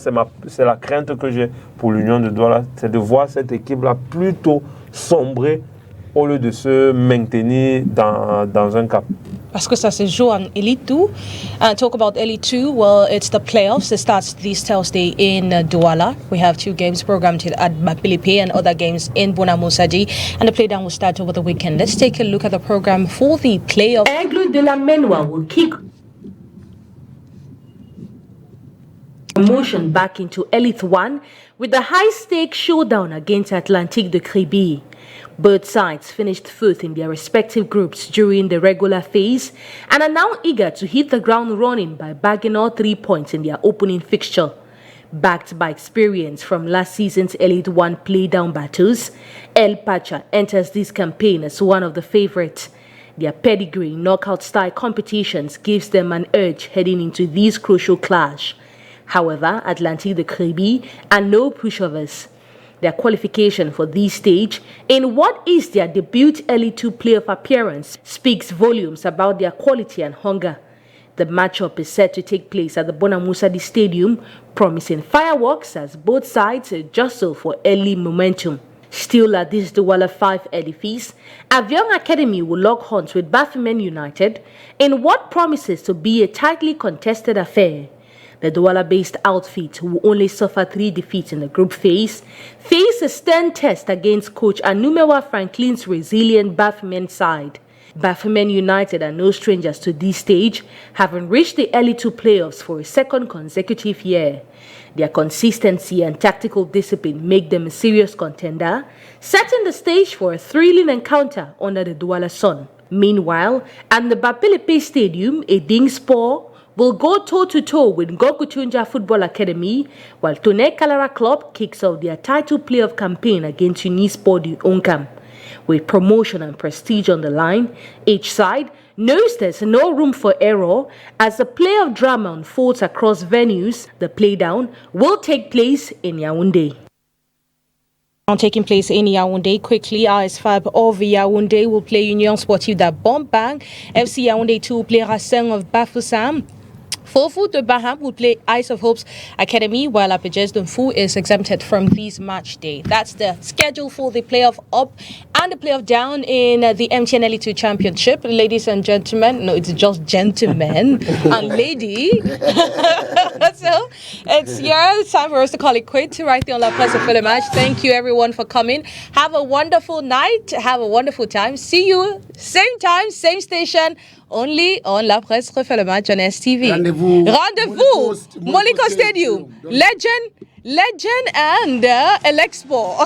c'est la crainte que j'ai pour l'Union de Douala, c'est de voir cette équipe-là plutôt sombrer au lieu de se maintenir dans un cap. Parce que ça se joue en Elite 2. Talk about Elite 2, well, it's the playoffs. It starts this Thursday in Douala. We have 2 games programmed at Mapilipe and other games in Bonamoussaji. And the playdown will start over the weekend. Let's take a look at the program for the playoffs. Aigle de la Menwa will kick promotion back into Elite 1 with the high-stakes showdown against Atlantique de Kribi. Both sides finished 4th in their respective groups during the regular phase and are now eager to hit the ground running by bagging all 3 points in their opening fixture. Backed by experience from last season's Elite 1 playdown battles, El Pacha enters this campaign as one of the favorites. Their pedigree in knockout-style competitions gives them an edge heading into this crucial clash. However, Atlantique de Kribi are no pushovers. Their qualification for this stage in what is their debut Elite 2 playoff appearance speaks volumes about their quality and hunger. The matchup is set to take place at the Bonamoussaji Stadium, promising fireworks as both sides jostle for early momentum. Still at this Douala 5 edifice, Avion Academy will lock horns with Baphomet United in what promises to be a tightly contested affair. The Douala-based outfit, who only suffered 3 defeats in the group phase, face a stern test against coach Anumewa Franklin's resilient Baphomet side. Baphomet United are no strangers to this stage, having reached the early 2 playoffs for a 2nd consecutive year. Their consistency and tactical discipline make them a serious contender, setting the stage for a thrilling encounter under the Douala sun. Meanwhile, at the Bapilipe Stadium, a Dingspor will go toe-to-toe with Ngokutunja Football Academy, while Tone Kalara Club kicks off their title playoff campaign against Unisport du Onkam. With promotion and prestige on the line, each side knows there's no room for error as the playoff drama unfolds across venues. The playdown will take place in Yaoundé. Taking place in Yaoundé quickly, AS5 of Yaoundé will play Union Sportive de Bombang. FC Yaoundé 2 will play Racing of Bafoussam. Fofu de Baham will play Ice of Hope's Academy, while Apajes Dunfu is exempted from this match day. That's the schedule for the playoff up and the playoff down in the MTN Elite Championship. Ladies and gentlemen, no, it's just gentlemen and lady. So it's time for us to call it quits right there on La Presse for the match. Thank you everyone for coming. Have a wonderful night. Have a wonderful time. See you same time, same station. Only on La Presse refait le match on STV. Rendezvous, Moliko Stadium. Legend and Elexpo.